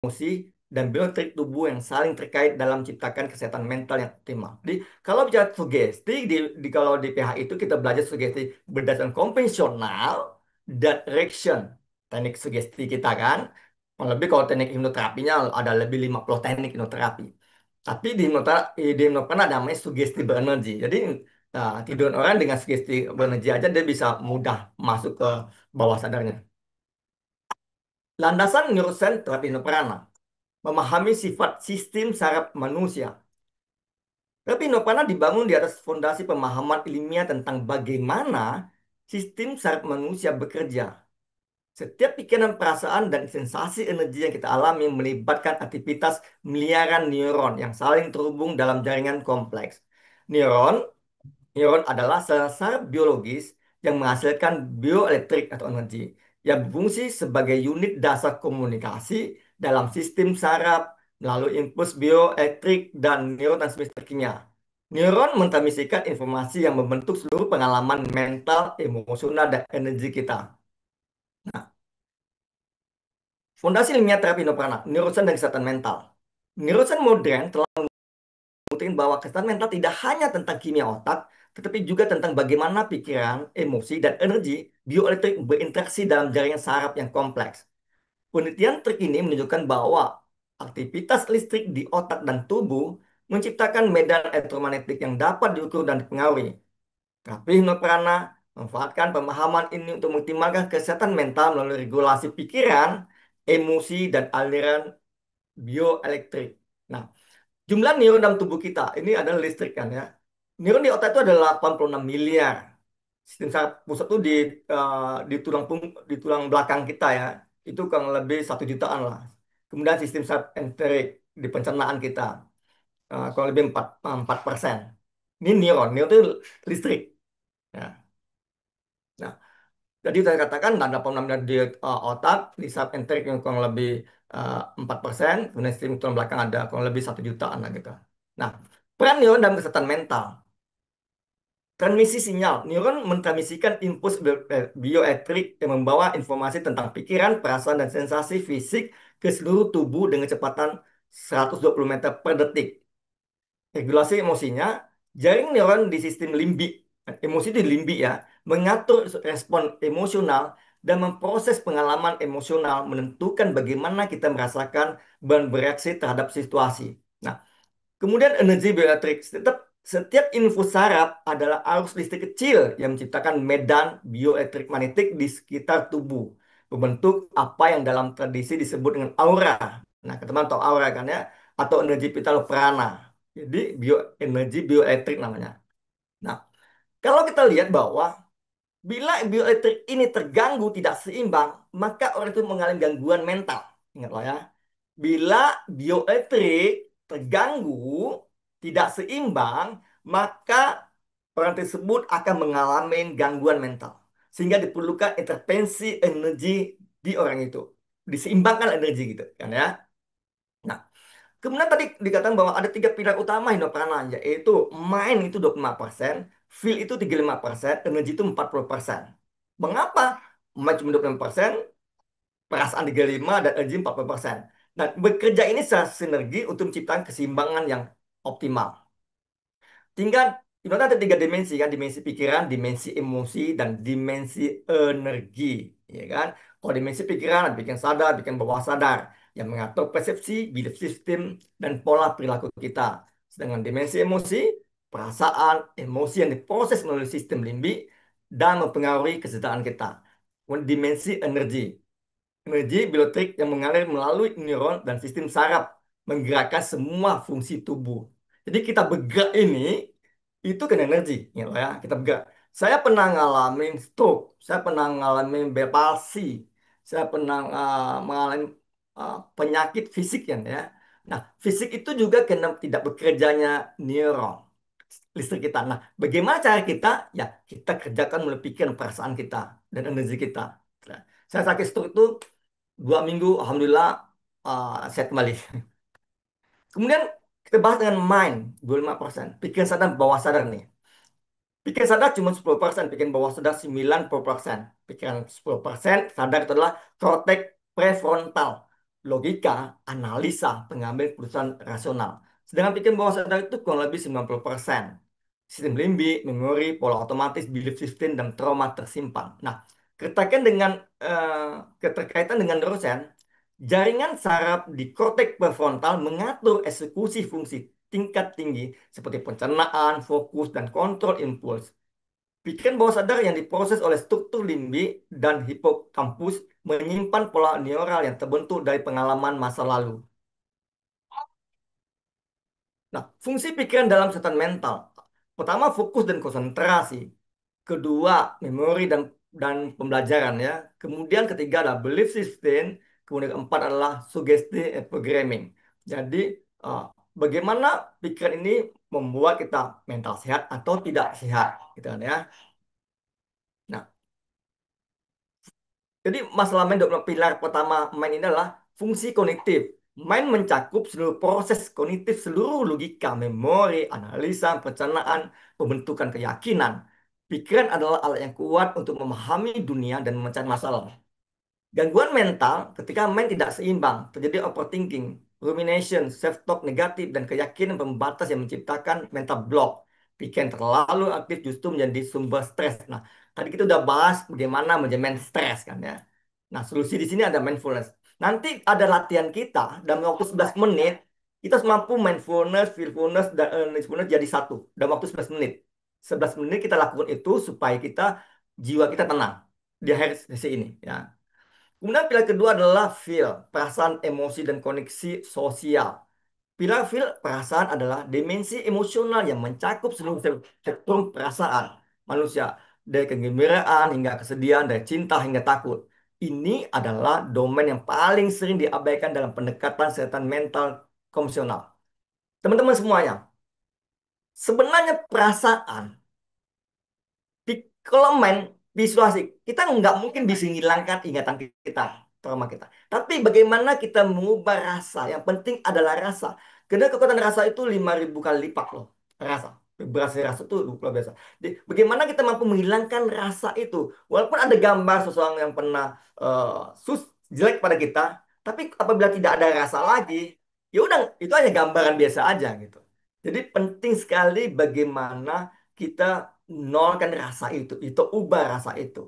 emosi, dan biometrik tubuh yang saling terkait dalam menciptakan kesehatan mental yang optimal. Jadi, kalau bicara sugesti, kalau di PH itu kita belajar sugesti berdasarkan konvensional dan reaction. Teknik sugesti kita kan, lebih kalau teknik hipnoterapinya ada lebih 50 teknik hipnoterapi. Tapi di hipnoterapi ada namanya sugesti berenergi. Jadi, tidur orang dengan sugesti berenergi aja dia bisa mudah masuk ke bawah sadarnya. Landasan neurosains terapi hipnoprana memahami sifat sistem saraf manusia. Tapi Nopana dibangun di atas fondasi pemahaman ilmiah tentang bagaimana sistem saraf manusia bekerja. Setiap pikiran, perasaan, dan sensasi energi yang kita alami melibatkan aktivitas miliaran neuron yang saling terhubung dalam jaringan kompleks. Neuron Neuron adalah sel saraf biologis yang menghasilkan bioelektrik atau energi yang berfungsi sebagai unit dasar komunikasi dalam sistem saraf melalui impuls bioelektrik dan neurotransmitter kimia. Neuron mentransmisikan informasi yang membentuk seluruh pengalaman mental, emosional, dan energi kita. Nah, fondasi ilmiah terapi Noprana, neurosains dan kesehatan mental. Neurosains modern telah membuktikan bahwa kesehatan mental tidak hanya tentang kimia otak, tetapi juga tentang bagaimana pikiran, emosi, dan energi bioelektrik berinteraksi dalam jaringan saraf yang kompleks. Penelitian terkini menunjukkan bahwa aktivitas listrik di otak dan tubuh menciptakan medan elektromagnetik yang dapat diukur dan dipengaruhi. Tapi Noprana memanfaatkan pemahaman ini untuk mengoptimalkan kesehatan mental melalui regulasi pikiran, emosi, dan aliran bioelektrik. Nah, jumlah neuron dalam tubuh kita, ini adalah listrik kan ya. Neuron di otak itu ada 86 miliar. Sistem saraf pusat itu di tulang belakang kita ya. Itu kurang lebih 1 jutaan lah. Kemudian sistem saraf enterik di pencernaan kita. Kurang lebih 4%. Ini neuron itu listrik. Ya. Nah, jadi saya katakan ada 86 miliar di otak, di saraf enterik yang kurang lebih 4%, kemudian sistem tulang belakang ada kurang lebih 1 jutaan lah gitu. Nah, peran neuron dalam kesehatan mental. Transmisi sinyal. Neuron mentransmisikan impuls bioelektrik yang membawa informasi tentang pikiran, perasaan, dan sensasi fisik ke seluruh tubuh dengan kecepatan 120 meter per detik. Regulasi emosinya, jaring neuron di sistem limbik, emosi di limbik ya, mengatur respon emosional dan memproses pengalaman emosional, menentukan bagaimana kita merasakan dan bereaksi terhadap situasi. Nah, kemudian energi bioelektrik. Setiap infus saraf adalah arus listrik kecil yang menciptakan medan bioelektrik magnetik di sekitar tubuh. Membentuk apa yang dalam tradisi disebut dengan aura. Nah, teman-teman tahu aura kan ya? Atau energi vital prana. Jadi energi bioelektrik namanya. Nah, kalau kita lihat bahwa bila bioelektrik ini terganggu tidak seimbang, maka orang itu mengalami gangguan mental. Ingatlah ya. Bila bioelektrik terganggu, tidak seimbang, maka orang tersebut akan mengalami gangguan mental. Sehingga diperlukan intervensi energi di orang itu. Diseimbangkan energi gitu kan ya. Nah, kemudian tadi dikatakan bahwa ada 3 pilar utama Hindopranaya, yaitu mind itu 25%, feel itu 35%, energi itu 40%. Mengapa mind cuma 25%, perasaan 35 dan energi 40%? Nah, bekerja ini secara sinergi untuk menciptakan keseimbangan yang optimal. Tinggal ibaratnya ada 3 dimensi kan, dimensi pikiran, dimensi emosi, dan dimensi energi, ya kan? Kalau dimensi pikiran, bikin sadar, bikin bawah sadar, yang mengatur persepsi, belief system, dan pola perilaku kita. Sedangkan dimensi emosi, perasaan, emosi yang diproses melalui sistem limbik dan mempengaruhi kesejahteraan kita. Kemudian dimensi energi bioelektrik yang mengalir melalui neuron dan sistem saraf, menggerakkan semua fungsi tubuh. Jadi kita bergerak ini itu kan energi, gitu ya. Kita bergerak. Saya pernah ngalamin stroke, saya pernah ngalamin palsi, saya pernah mengalami penyakit fisik kan ya. Nah, fisik itu juga karena tidak bekerjanya neuron listrik kita. Nah, bagaimana cara kita? Ya, kita kerjakan melalui pikiran, perasaan kita dan energi kita. Nah, saya sakit stroke itu 2 minggu, alhamdulillah sehat kembali. Kemudian kita bahas dengan mind, 25%. Pikiran sadar, bawah sadar nih. Pikiran sadar cuma 10%, pikiran bawah sadar 90%. Pikiran 10% sadar itu adalah korteks prefrontal. logika, analisa, pengambil keputusan rasional. Sedangkan pikiran bawah sadar itu kurang lebih 90%. Sistem limbik, memori, pola otomatis, belief system, dan trauma tersimpan. Nah, keterkaitan dengan keterkaitan dengan neuroscience, jaringan saraf di korteks prefrontal mengatur eksekusi fungsi tingkat tinggi seperti pencernaan, fokus, dan kontrol impuls. Pikiran bawah sadar yang diproses oleh struktur limbik dan hipokampus menyimpan pola neural yang terbentuk dari pengalaman masa lalu. Nah, fungsi pikiran dalam kesehatan mental. Pertama, fokus dan konsentrasi. Kedua, memori dan pembelajaran ya. Kemudian ketiga adalah belief system. Kemudian keempat adalah sugesti programming. Jadi, eh, bagaimana pikiran ini membuat kita mental sehat atau tidak sehat, gitu kan ya. Nah, jadi masalah main 25 pilar pertama main ini adalah fungsi kognitif. Main mencakup seluruh proses kognitif, seluruh logika, memori, analisa, pencernaan, pembentukan keyakinan. Pikiran adalah alat yang kuat untuk memahami dunia dan memecahkan masalah. Gangguan mental ketika mind tidak seimbang, terjadi overthinking, rumination, self-talk negatif, dan keyakinan pembatas yang menciptakan mental block. Pikiran terlalu aktif justru menjadi sumber stres. Nah, tadi kita udah bahas bagaimana manajemen stres kan ya. Nah, solusi di sini ada mindfulness. Nanti ada latihan kita dalam waktu 11 menit, kita harus mampu mindfulness, fearfulness, dan mindfulness jadi satu dalam waktu 11 menit. 11 menit kita lakukan itu supaya jiwa kita tenang di akhir sesi ini ya. Kemudian pilar kedua adalah feel, perasaan, emosi, dan koneksi sosial. Pilar feel, perasaan adalah dimensi emosional yang mencakup seluruh spektrum perasaan manusia. Dari kegembiraan hingga kesedihan, dari cinta hingga takut. Ini adalah domain yang paling sering diabaikan dalam pendekatan kesehatan mental konvensional. Teman-teman semuanya, sebenarnya perasaan kalau main visuasi, kita nggak mungkin bisa menghilangkan ingatan kita, trauma kita. Tapi bagaimana kita mengubah rasa? Yang penting adalah rasa. Karena kekuatan rasa itu 5.000 kali lipat loh. Rasa. Vibrasi rasa itu luar biasa. Jadi, bagaimana kita mampu menghilangkan rasa itu? Walaupun ada gambar seseorang yang pernah eh, sus jelek pada kita, tapi apabila tidak ada rasa lagi, ya udah itu hanya gambaran biasa aja gitu. Jadi penting sekali bagaimana kita nolkan rasa itu ubah rasa itu,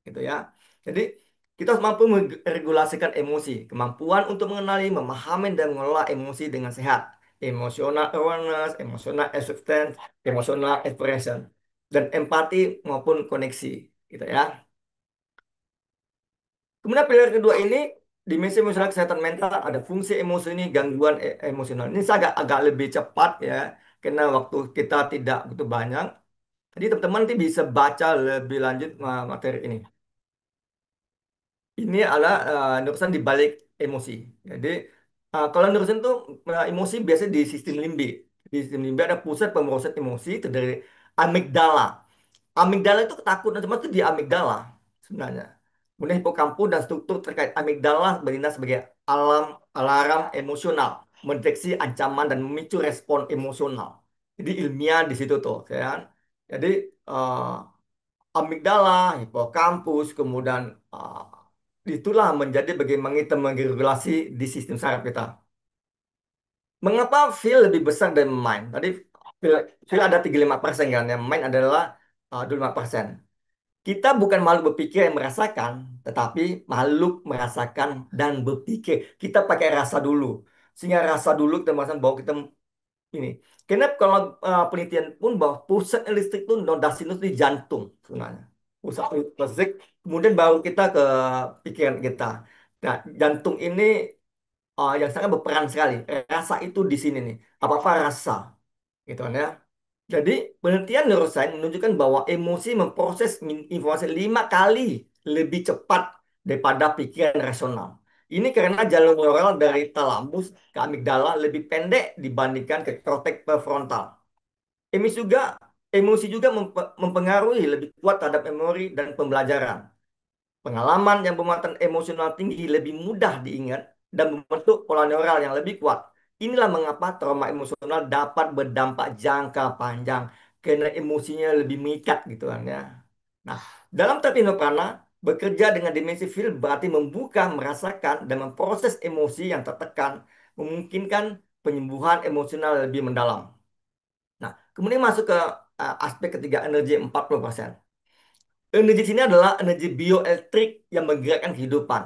gitu ya. Jadi kita harus mampu meregulasikan emosi, kemampuan untuk mengenali, memahami dan mengelola emosi dengan sehat, emotional awareness, emotional acceptance, emotional expression, dan empati maupun koneksi, gitu ya. Kemudian pilar kedua ini dimensi emosional kesehatan mental ada fungsi emosi ini gangguan emosional. Ini saya agak lebih cepat ya, karena waktu kita tidak begitu banyak. Jadi teman-teman nanti bisa baca lebih lanjut materi ini. Ini adalah nerusan di balik emosi. Jadi kalau nerusan itu emosi biasanya di sistem limbik. Di sistem limbik ada pusat pemrosesan emosi itu dari amigdala. Amigdala itu ketakutan cuma itu di amigdala sebenarnya. Kemudian hipokampus dan struktur terkait amigdala bertindak sebagai alarm emosional, mendeteksi ancaman dan memicu respon emosional. Jadi ilmiah di situ tuh, ya kan? Jadi eh, amigdala, hipokampus, kemudian itulah menjadi bagaimana kita mengregulasi di sistem saraf kita. Mengapa feel lebih besar dari mind? Tadi feel ada 35% kan, yang mind adalah 25%. Kita bukan makhluk berpikir yang merasakan, tetapi makhluk merasakan dan berpikir. Kita pakai rasa dulu. Sehingga rasa dulu kita merasakan bahwa kita ini. Karena kalau penelitian pun bahwa pusat listrik itu noda sinus di jantung sebenarnya. Pusat listrik, kemudian baru kita ke pikiran kita. Nah, jantung ini yang sangat berperan sekali. Rasa itu di sini nih. Apa-apa rasa, gitu kan ya. Jadi, penelitian neuroscience menunjukkan bahwa emosi memproses informasi 5 kali lebih cepat daripada pikiran rasional. Ini karena jalur neural dari talamus ke amigdala lebih pendek dibandingkan ke korteks prefrontal. Emosi juga, emosi juga mempengaruhi lebih kuat terhadap memori dan pembelajaran. Pengalaman yang bermuatan emosional tinggi lebih mudah diingat dan membentuk pola neural yang lebih kuat. Inilah mengapa trauma emosional dapat berdampak jangka panjang karena emosinya lebih mengikat gitu kan ya. Nah, dalam terapi Nirvana, Bekerja dengan dimensi feel berarti membuka, merasakan, dan memproses emosi yang tertekan, memungkinkan penyembuhan emosional lebih mendalam. Nah, kemudian masuk ke aspek ketiga, energi 40%. Energi sini adalah energi bioelektrik yang menggerakkan kehidupan.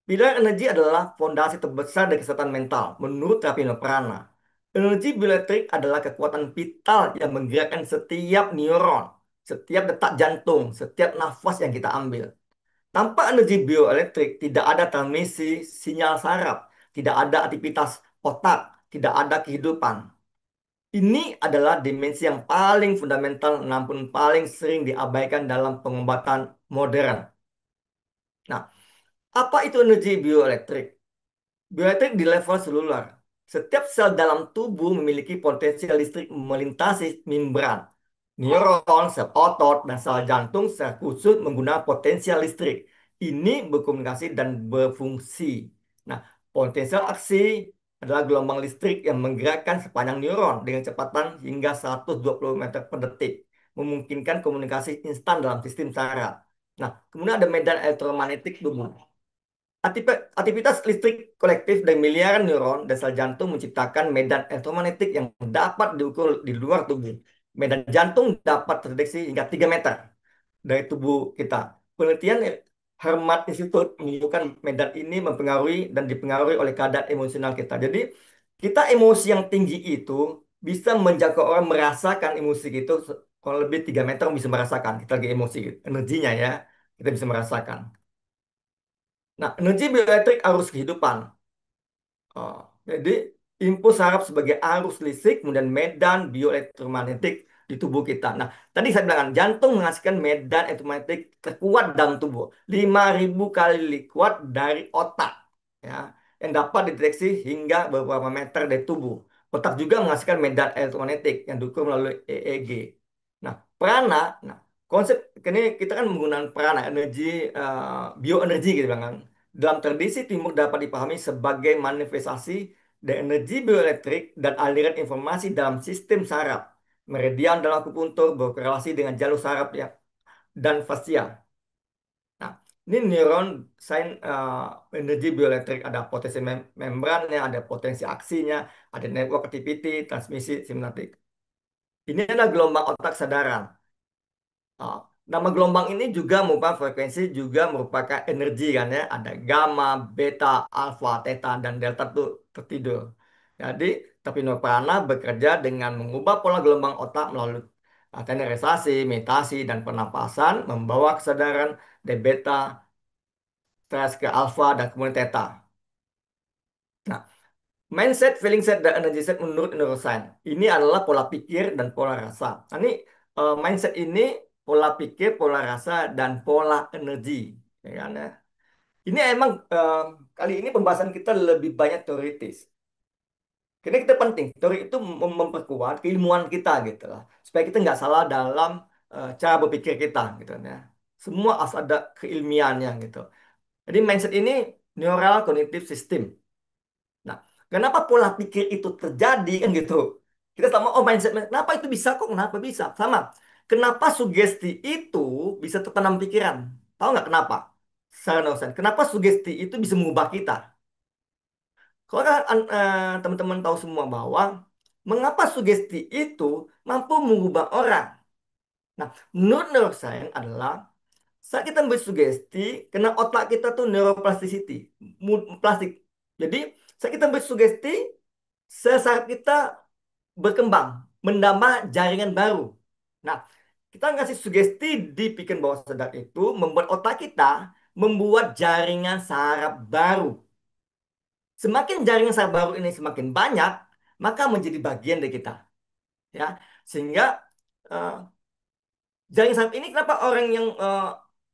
Pilar energi adalah fondasi terbesar dari kesehatan mental menurut terapi Prana. Energi bioelektrik adalah kekuatan vital yang menggerakkan setiap neuron, setiap detak jantung, setiap nafas yang kita ambil. Tanpa energi bioelektrik, tidak ada transmisi sinyal saraf, tidak ada aktivitas otak, tidak ada kehidupan. Ini adalah dimensi yang paling fundamental namun paling sering diabaikan dalam pengobatan modern. Nah, apa itu energi bioelektrik? Bioelektrik di level seluler. Setiap sel dalam tubuh memiliki potensial listrik melintasi membran. Neuron, sel otot, dan sel jantung secara khusus menggunakan potensial listrik. Ini berkomunikasi dan berfungsi. Nah, potensial aksi adalah gelombang listrik yang menggerakkan sepanjang neuron dengan kecepatan hingga 120 meter per detik, memungkinkan komunikasi instan dalam sistem saraf. Nah, kemudian ada medan elektromagnetik tubuh. Aktivitas listrik kolektif dari miliaran neuron dan sel jantung menciptakan medan elektromagnetik yang dapat diukur di luar tubuh. Medan jantung dapat terdeteksi hingga 3 meter dari tubuh kita. Penelitian Hermat Institute menunjukkan medan ini mempengaruhi dan dipengaruhi oleh keadaan emosional kita. Jadi, kita emosi yang tinggi itu bisa menjangkau orang merasakan emosi itu kurang lebih 3 meter bisa merasakan. Kita lagi emosi, energinya ya. Kita bisa merasakan. Nah, energi bioelektrik arus kehidupan. Oh, jadi impuls saraf sebagai arus listrik, kemudian medan bioelektromagnetik di tubuh kita. Nah, tadi saya bilang kan, jantung menghasilkan medan elektromagnetik terkuat dalam tubuh, 5.000 kali lebih kuat dari otak, ya, yang dapat dideteksi hingga beberapa meter dari tubuh. Otak juga menghasilkan medan elektromagnetik yang diukur melalui EEG. Nah, prana, nah konsep ini kita kan menggunakan prana, energi bioenergi gitu kan. Dalam tradisi timur dapat dipahami sebagai manifestasi dari energi bioelektrik dan aliran informasi dalam sistem saraf. Meridian dalam akupuntur berkorelasi dengan jalur saraf ya, dan fascia. Nah, ini neuron sign energi bioelektrik ada potensi membrannya, ada potensi aksinya, ada network activity, transmisi simulatik. Ini adalah gelombang otak sadaran. Oh, nama gelombang ini juga merupakan frekuensi, juga merupakan energi kan ya. Ada gamma, beta, alfa, theta, dan delta itu tertidur. Jadi, Tapino Prana bekerja dengan mengubah pola gelombang otak melalui tenderisasi, meditasi, dan pernapasan, membawa kesadaran dari beta, stres ke alfa, dan kemudian theta. Nah, mindset, feeling set, dan energy set menurut neuroscience. Ini adalah pola pikir dan pola rasa. Nah, ini mindset ini pola pikir, pola rasa, dan pola energi. Ya kan, ya? Ini emang kali ini pembahasan kita lebih banyak teoritis. Karena kita penting, teori itu memperkuat keilmuan kita gitu lah. Supaya kita nggak salah dalam cara berpikir kita gitu ya. Semua harus ada keilmiannya gitu. Jadi mindset ini neural cognitive system. Nah, kenapa pola pikir itu terjadi kan gitu? Kita sama oh mindset, kenapa itu bisa kok? Kenapa bisa? Sama. Kenapa sugesti itu bisa tertanam pikiran? Tahu nggak kenapa? Secara neuroscience. Kenapa sugesti itu bisa mengubah kita? Kalau kan, teman-teman tahu semua bahwa mengapa sugesti itu mampu mengubah orang. Nah, menurut neuroscience adalah saat kita bersugesti, karena otak kita tuh neuroplasticity, plastik. Jadi, saat kita bersugesti, sel saraf kita berkembang, menambah jaringan baru. Nah, kita ngasih sugesti di pikiran bawah sadar itu membuat otak kita membuat jaringan saraf baru. Semakin jaringan saraf baru ini semakin banyak, maka menjadi bagian dari kita, ya. Sehingga eh, jaringan saraf ini kenapa orang yang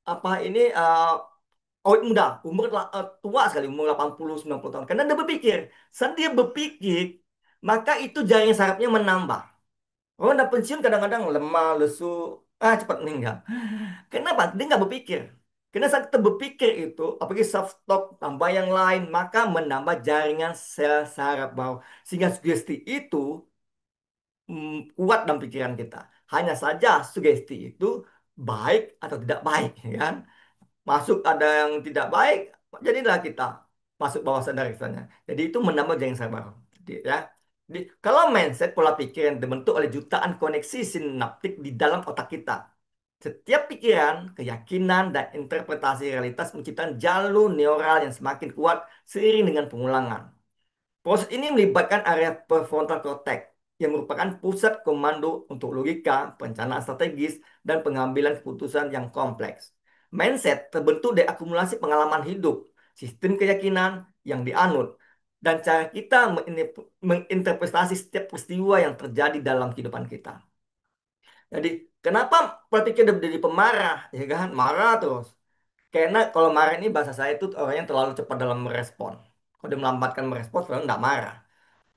apa ini awet muda, tua sekali, umur 80 90 tahun. Karena dia berpikir. Saat dia berpikir, maka itu jaringan sarafnya menambah. Oh, udah pensiun kadang-kadang lemah, lesu, cepat meninggal. Kenapa? Dia nggak berpikir. Karena saat kita berpikir itu, apalagi self talk tambah yang lain, maka menambah jaringan sel saraf bawah. Sehingga sugesti itu kuat dalam pikiran kita. Hanya saja sugesti itu baik atau tidak baik, ya kan? masuk ada yang tidak baik, jadilah kita masuk bawah sadar misalnya. Jadi itu menambah jaringan saraf baru. Jadi, ya. Jadi, kalau mindset pola pikir yang dibentuk oleh jutaan koneksi sinaptik di dalam otak kita. Setiap pikiran, keyakinan, dan interpretasi realitas menciptakan jalur neural yang semakin kuat seiring dengan pengulangan. Proses ini melibatkan area prefrontal cortex yang merupakan pusat komando untuk logika, perencanaan strategis, dan pengambilan keputusan yang kompleks. Mindset terbentuk dari akumulasi pengalaman hidup, sistem keyakinan yang dianut, dan cara kita menginterpretasi setiap peristiwa yang terjadi dalam kehidupan kita. Jadi, kenapa pola pikir jadi pemarah, ya kan? Marah terus. Karena kalau marah ini bahasa saya itu orang yang terlalu cepat dalam merespon. Kalau dia melambatkan merespon, sebenarnya nggak marah.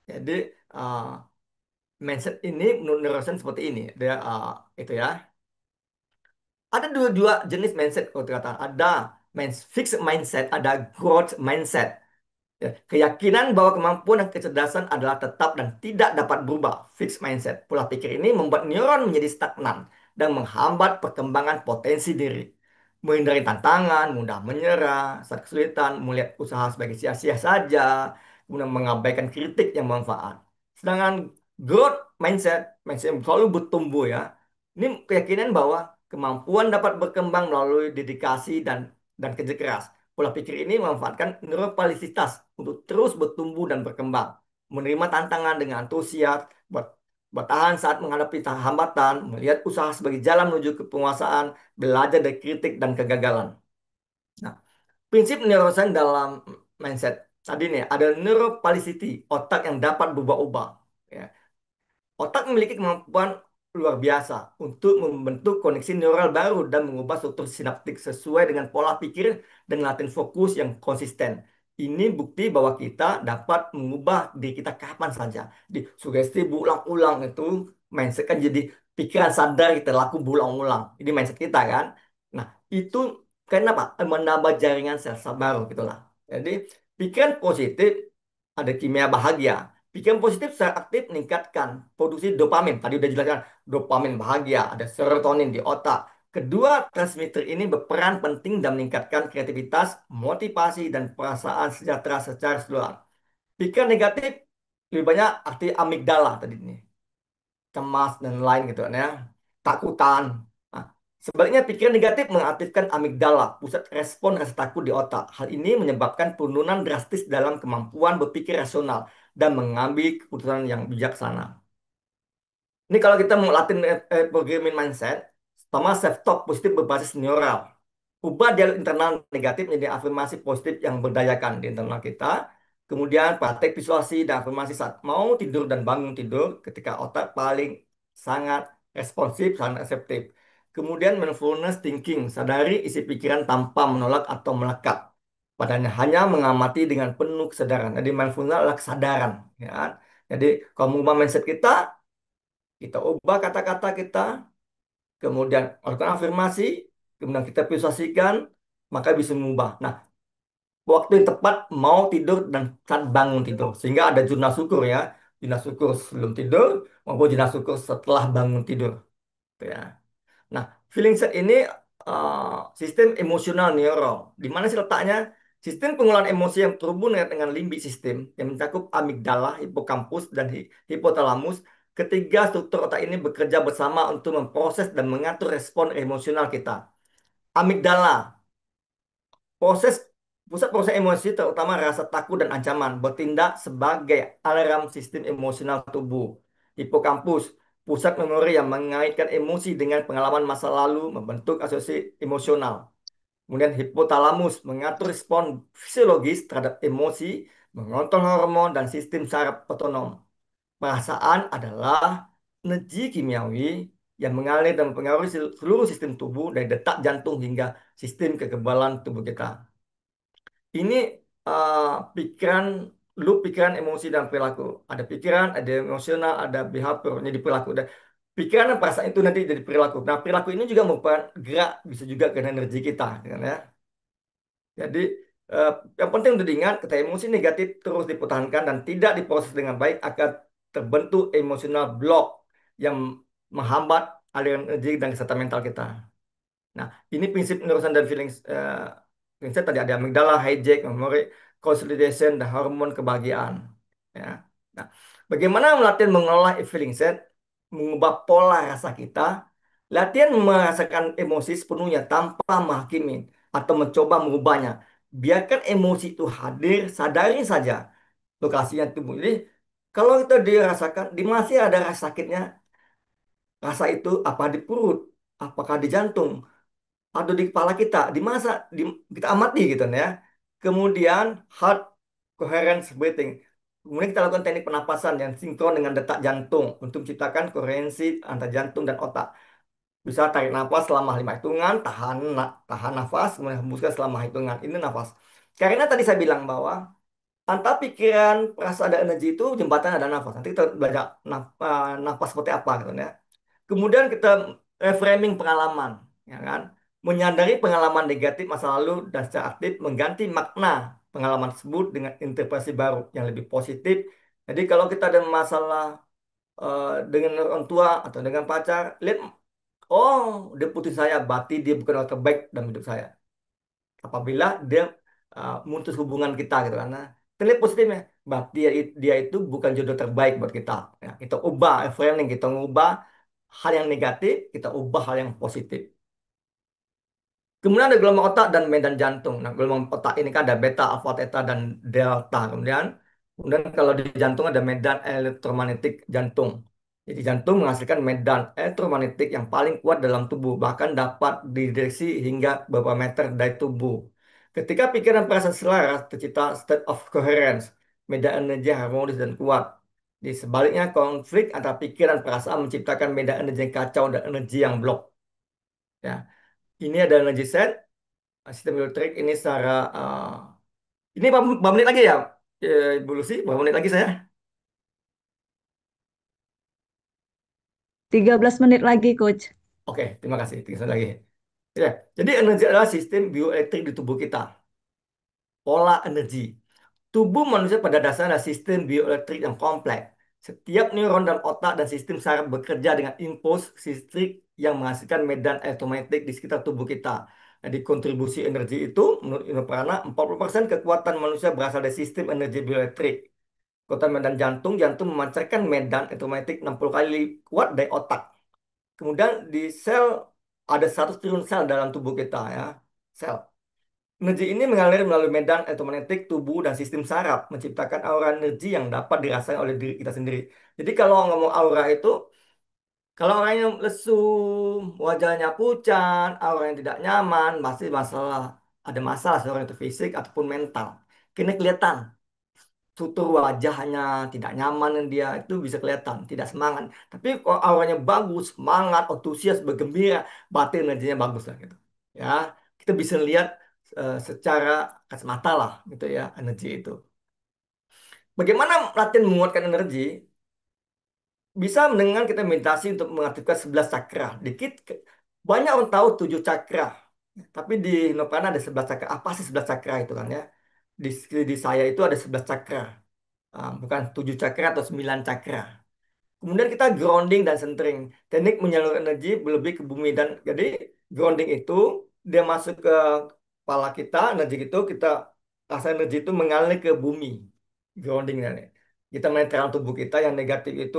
Jadi uh, mindset ini menurut neuroscience seperti ini. Dia itu ya. Ada dua jenis mindset kalau dikatakan. Ada fixed mindset, ada growth mindset. Ya, keyakinan bahwa kemampuan dan kecerdasan adalah tetap dan tidak dapat berubah. Fixed mindset. Pola pikir ini membuat neuron menjadi stagnan dan menghambat perkembangan potensi diri. Menghindari tantangan, mudah menyerah, saat kesulitan, melihat usaha sebagai sia-sia saja, kemudian mengabaikan kritik yang bermanfaat. Sedangkan growth mindset, mindset yang selalu bertumbuh ya, ini keyakinan bahwa kemampuan dapat berkembang melalui dedikasi dan kerja keras. Pola pikir ini memanfaatkan neuroplastisitas untuk terus bertumbuh dan berkembang, menerima tantangan dengan antusias, bertahan saat menghadapi hambatan, melihat usaha sebagai jalan menuju ke penguasaan, belajar dari kritik dan kegagalan. Nah, prinsip neuroscience dalam mindset tadi nih ada neuroplasticity, otak yang dapat berubah-ubah. Ya. Otak memiliki kemampuan luar biasa untuk membentuk koneksi neural baru dan mengubah struktur sinaptik sesuai dengan pola pikir dan latihan fokus yang konsisten. Ini bukti bahwa kita dapat mengubah diri kita kapan saja. Di sugesti berulang-ulang itu mindset kan jadi pikiran sadar kita laku berulang-ulang. Ini mindset kita kan. Nah, itu kenapa? Menambah jaringan sel-sel baru gitulah. Jadi, pikiran positif ada kimia bahagia. Pikiran positif secara aktif meningkatkan produksi dopamin. Tadi udah jelaskan dopamin bahagia, ada serotonin di otak. Kedua transmitter ini berperan penting dalam meningkatkan kreativitas, motivasi, dan perasaan sejahtera secara keseluruhan. Pikiran negatif lebih banyak arti amigdala tadi ini. Cemas dan lain gitu kan ya. Takutan. Nah, sebaliknya pikiran negatif mengaktifkan amigdala, pusat respon rasa takut di otak. Hal ini menyebabkan penurunan drastis dalam kemampuan berpikir rasional dan mengambil keputusan yang bijaksana. Ini kalau kita mau latih programming mindset, pertama self-talk positif berbasis neural. Ubah dialog internal negatif menjadi afirmasi positif yang berdayakan di internal kita. Kemudian praktek visualisasi dan afirmasi saat mau tidur dan bangun tidur ketika otak paling sangat responsif, sangat reseptif. Kemudian mindfulness thinking, sadari isi pikiran tanpa menolak atau melekat. Padanya hanya mengamati dengan penuh kesadaran. Jadi mindfulness adalah kesadaran. Ya kan? Jadi kalau mengubah mindset kita, kita ubah kata-kata kita, kemudian lakukan afirmasi, kemudian kita visualisasikan, maka bisa mengubah. Nah, waktu yang tepat mau tidur dan saat bangun tidur. Sehingga ada jurnal syukur ya. Jurnal syukur sebelum tidur maupun jurnal syukur setelah bangun tidur. Gitu ya. Nah, feeling set ini sistem emosional neural. Di mana sih letaknya? Sistem pengolahan emosi yang terhubung dengan limbik sistem yang mencakup amigdala, hipokampus, dan hipotalamus. Ketiga struktur otak ini bekerja bersama untuk memproses dan mengatur respon emosional kita. Amigdala, proses pusat proses emosi terutama rasa takut dan ancaman bertindak sebagai alarm sistem emosional tubuh. Hipokampus, pusat memori yang mengaitkan emosi dengan pengalaman masa lalu membentuk asosiasi emosional. Kemudian hipotalamus mengatur respon fisiologis terhadap emosi, mengontrol hormon dan sistem saraf otonom. Perasaan adalah energi kimiawi yang mengalir dan mempengaruhi seluruh sistem tubuh dari detak jantung hingga sistem kekebalan tubuh kita. Ini uh, pikiran, loop pikiran, emosi, dan perilaku. Ada pikiran, ada emosional, ada behavior, jadi perilaku. Dan pikiran dan perasaan itu nanti jadi perilaku. Nah, perilaku ini juga merupakan gerak, bisa juga ke energi kita. Kan, ya? Jadi, eh, yang penting untuk diingat, ketika emosi negatif terus dipertahankan dan tidak diproses dengan baik, akan terbentuk emosional block yang menghambat aliran energi dan kesehatan mental kita. Nah, ini prinsip neurosan dan feeling mindset tadi ada amigdala, hijack, memory, consolidation, dan hormon kebahagiaan. Ya. Nah, bagaimana latihan mengolah feeling set, mengubah pola rasa kita, latihan merasakan emosi sepenuhnya tanpa menghakimi atau mencoba mengubahnya. Biarkan emosi itu hadir, sadari saja lokasinya tubuh. Jadi, kalau kita dirasakan, di masih ada rasa sakitnya, rasa itu apa di perut, apakah di jantung, atau di kepala kita, di masa di, kita amati gitu ya. Kemudian heart coherence breathing. Kemudian kita lakukan teknik pernapasan yang sinkron dengan detak jantung untuk menciptakan koherensi antara jantung dan otak. Bisa tarik nafas selama 5 hitungan, tahan nafas, kemudian hembuskan selama hitungan. Ini nafas. Karena tadi saya bilang bahwa antara pikiran, perasaan, dan energi itu jembatan ada nafas. Nanti kita belajar nafas seperti apa gitu ya. Kemudian kita reframing pengalaman, ya kan? Menyadari pengalaman negatif masa lalu dan secara aktif mengganti makna pengalaman tersebut dengan interpretasi baru yang lebih positif. Jadi kalau kita ada masalah dengan orang tua atau dengan pacar, lihat, oh dia putus saya, berarti dia bukan orang terbaik dalam hidup saya. Apabila dia memutus hubungan kita gitu karena terlihat positifnya, berarti dia itu bukan jodoh terbaik buat kita. Ya, kita ubah reframing, kita ngubah hal yang negatif, kita ubah hal yang positif. Kemudian ada gelombang otak dan medan jantung. Nah, gelombang otak ini kan ada beta, alfa, theta, dan delta. Kemudian kalau di jantung ada medan elektromagnetik jantung. Jadi jantung menghasilkan medan elektromagnetik yang paling kuat dalam tubuh, bahkan dapat dideteksi hingga beberapa meter dari tubuh. Ketika pikiran perasaan selaras, tercipta state of coherence, medan energi harmonis dan kuat. Di sebaliknya, konflik antara pikiran dan perasaan menciptakan medan energi yang kacau dan energi yang blok. Ya, ini ada energi set, sistem elektrik ini secara ini berapa menit lagi ya, Ibu Lucy? Berapa menit lagi saya? 13 menit lagi, Coach. Oke, terima kasih. Tiga menit lagi. Ya, jadi energi adalah sistem bioelektrik di tubuh kita, pola energi. Tubuh manusia pada dasarnya adalah sistem bioelektrik yang kompleks. Setiap neuron dalam otak dan sistem saraf bekerja dengan impuls listrik yang menghasilkan medan elektromagnetik di sekitar tubuh kita. Jadi kontribusi energi itu menurut Indoprana 40% kekuatan manusia berasal dari sistem energi bioelektrik. Kekuatan medan jantung, jantung memancarkan medan elektromagnetik 60 kali kuat dari otak. Kemudian di sel ada 100 triliun sel dalam tubuh kita ya. Sel. Energi ini mengalir melalui medan elektromagnetik tubuh dan sistem saraf, menciptakan aura energi yang dapat dirasakan oleh diri kita sendiri. Jadi kalau ngomong aura itu, kalau orangnya lesu, wajahnya pucat, aura yang tidak nyaman, pasti ada masalah seorang itu fisik ataupun mental. Kini kelihatan tutur wajahnya tidak nyaman dan dia itu bisa kelihatan tidak semangat. Tapi kalau auranya bagus, semangat, antusias, bergembira, berarti energinya bagus lah gitu. Ya, kita bisa lihat secara kasat mata lah gitu ya energi itu. Bagaimana latihan menguatkan energi? Bisa dengan kita meditasi untuk mengaktifkan 11 cakra. Banyak orang tahu 7 cakra. Tapi di Nopana ada 11 cakra. Apa sih 11 cakra itu kan ya? Di saya itu ada 11 cakra. Bukan 7 cakra atau 9 cakra. Kemudian kita grounding dan centering. Teknik menyalurkan energi lebih ke bumi. Dan jadi grounding itu dia masuk ke kepala kita, energi itu kita rasa energi itu mengalir ke bumi. Grounding dan kita menetralkan tubuh kita yang negatif itu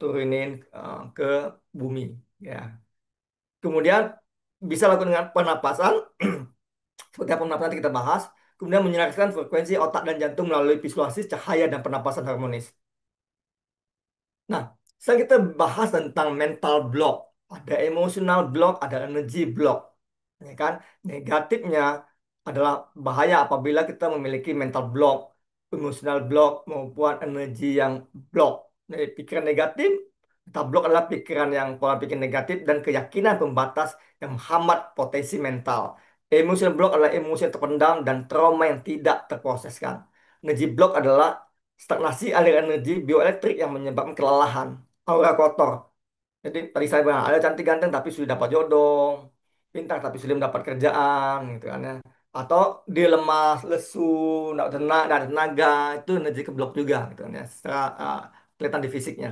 turunin ke bumi. Ya. Kemudian bisa lakukan dengan pernapasan seperti apa pernapasan nanti kita bahas. Kemudian menyelaraskan frekuensi otak dan jantung melalui visualisasi cahaya dan pernapasan harmonis. Nah, sekarang kita bahas tentang mental block. Ada emotional block, ada energy block. Ya kan? Negatifnya adalah bahaya apabila kita memiliki mental block, emotional block, maupun energi yang block. Jadi, pikiran negatif, mental block adalah pikiran yang pola pikir negatif dan keyakinan pembatas yang menghambat potensi mental. Emotional block adalah emosi yang terpendam dan trauma yang tidak terproseskan. Energy block adalah stagnasi aliran energi bioelektrik yang menyebabkan kelelahan, aura kotor. Jadi tadi saya bilang ada cantik ganteng tapi sudah dapat jodoh, pintar tapi sudah mendapat kerjaan, gitu kan ya. Atau dia lemas, lesu, nggak ada tenaga, itu energi keblok juga, gitu kan ya. Secara kelihatan di fisiknya.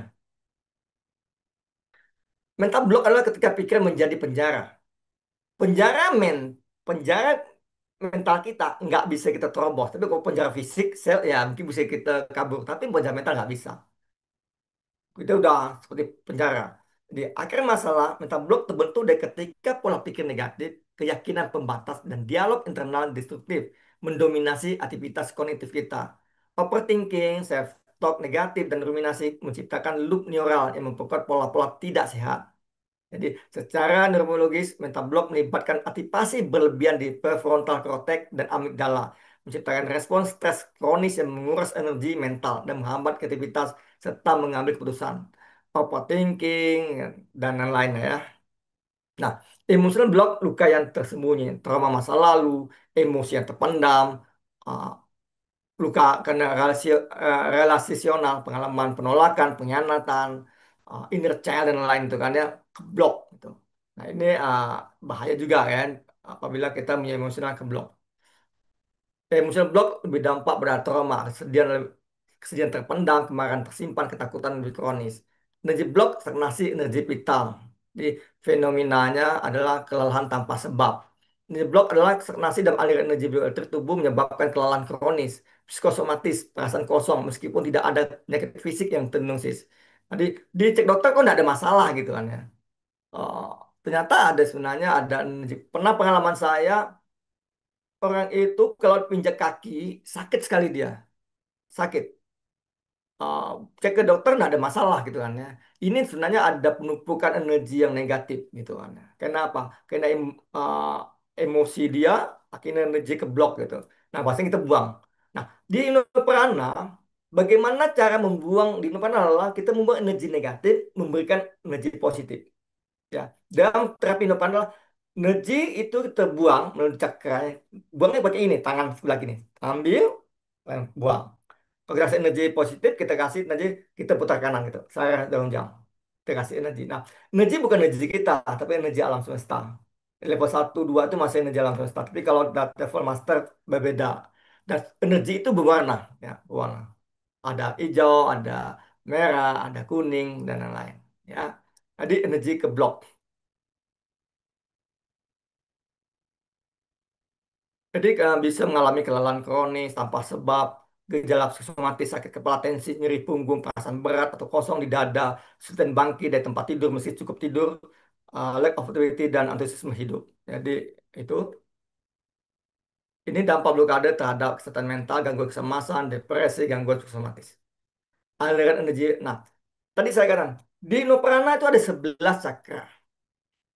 Mental block adalah ketika pikiran menjadi penjara. penjara men penjara mental kita nggak bisa kita terobos. Tapi kalau penjara fisik, sel ya mungkin bisa kita kabur. Tapi penjara mental nggak bisa. Kita udah seperti penjara. Jadi akhir masalah mental block terbentuk dari ketika pola pikir negatif, keyakinan pembatas, dan dialog internal destruktif mendominasi aktivitas kognitif kita. Overthinking, self-talk negatif, dan ruminasi menciptakan loop neural yang memperkuat pola-pola tidak sehat. Jadi, secara neurologis, mental block melibatkan aktivasi berlebihan di prefrontal cortex dan amigdala, menciptakan respons stres kronis yang menguras energi mental dan menghambat kreativitas serta mengambil keputusan. Overthinking dan lain-lain ya. Nah, emotional block luka yang tersembunyi, trauma masa lalu, emosi yang terpendam, uh, luka karena relasional, pengalaman penolakan, pengkhianatan, inner child dan lain itu kan ya keblok gitu. Nah ini bahaya juga kan apabila kita punya emosional keblok. Emotional block lebih dampak pada trauma, kesedihan terpendam, kemarahan tersimpan, ketakutan lebih kronis. Energi block, stagnasi energi vital. Jadi fenomenanya adalah kelelahan tanpa sebab. Energi block adalah stagnasi dalam aliran energi bioelektrik tubuh menyebabkan kelelahan kronis, psikosomatis, perasaan kosong meskipun tidak ada penyakit fisik yang tendensis. Jadi dicek dokter kok tidak ada masalah gitu kan ya. Oh, ternyata ada sebenarnya ada energi. Pernah pengalaman saya orang itu kalau pinjak kaki sakit sekali dia, sakit. Uh, Cek ke dokter nggak ada masalah gitu kan ya. Ini sebenarnya ada penumpukan energi yang negatif gitu kan ya. Kenapa? Karena emosi dia akhirnya energi keblok gitu. Nah, pasti kita buang. Nah, di Indoprana, bagaimana cara membuang di Indoprana adalah kita membuang energi negatif, memberikan energi positif. Ya, dalam terapi Indoprana energi itu terbuang melalui cakra. Buangnya pakai ini, tangan sebelah gini. Ambil, buang. Kalau kita kasih energi positif, kita kasih energi, kita putar kanan gitu. Saya dalam jam. Kita kasih energi. Nah, energi bukan energi kita, tapi energi alam semesta. Level 1, 2 itu masih energi alam semesta. Tapi kalau level master berbeda. Dan energi itu berwarna. Ya, berwarna. Ada hijau, ada merah, ada kuning, dan lain-lain. Ya. Jadi energi ke blok. Jadi bisa mengalami kelelahan kronis tanpa sebab, gejala psikosomatis, sakit kepala, tensi, nyeri punggung, perasaan berat atau kosong di dada, kesulitan bangkit dari tempat tidur meski cukup tidur, lack of activity dan antusiasme hidup. Jadi itu ini dampak blokade terhadap kesehatan mental, gangguan kecemasan, depresi, gangguan psikosomatis. Aliran energi. Nah, tadi saya katakan di Nuprana itu ada 11 cakra.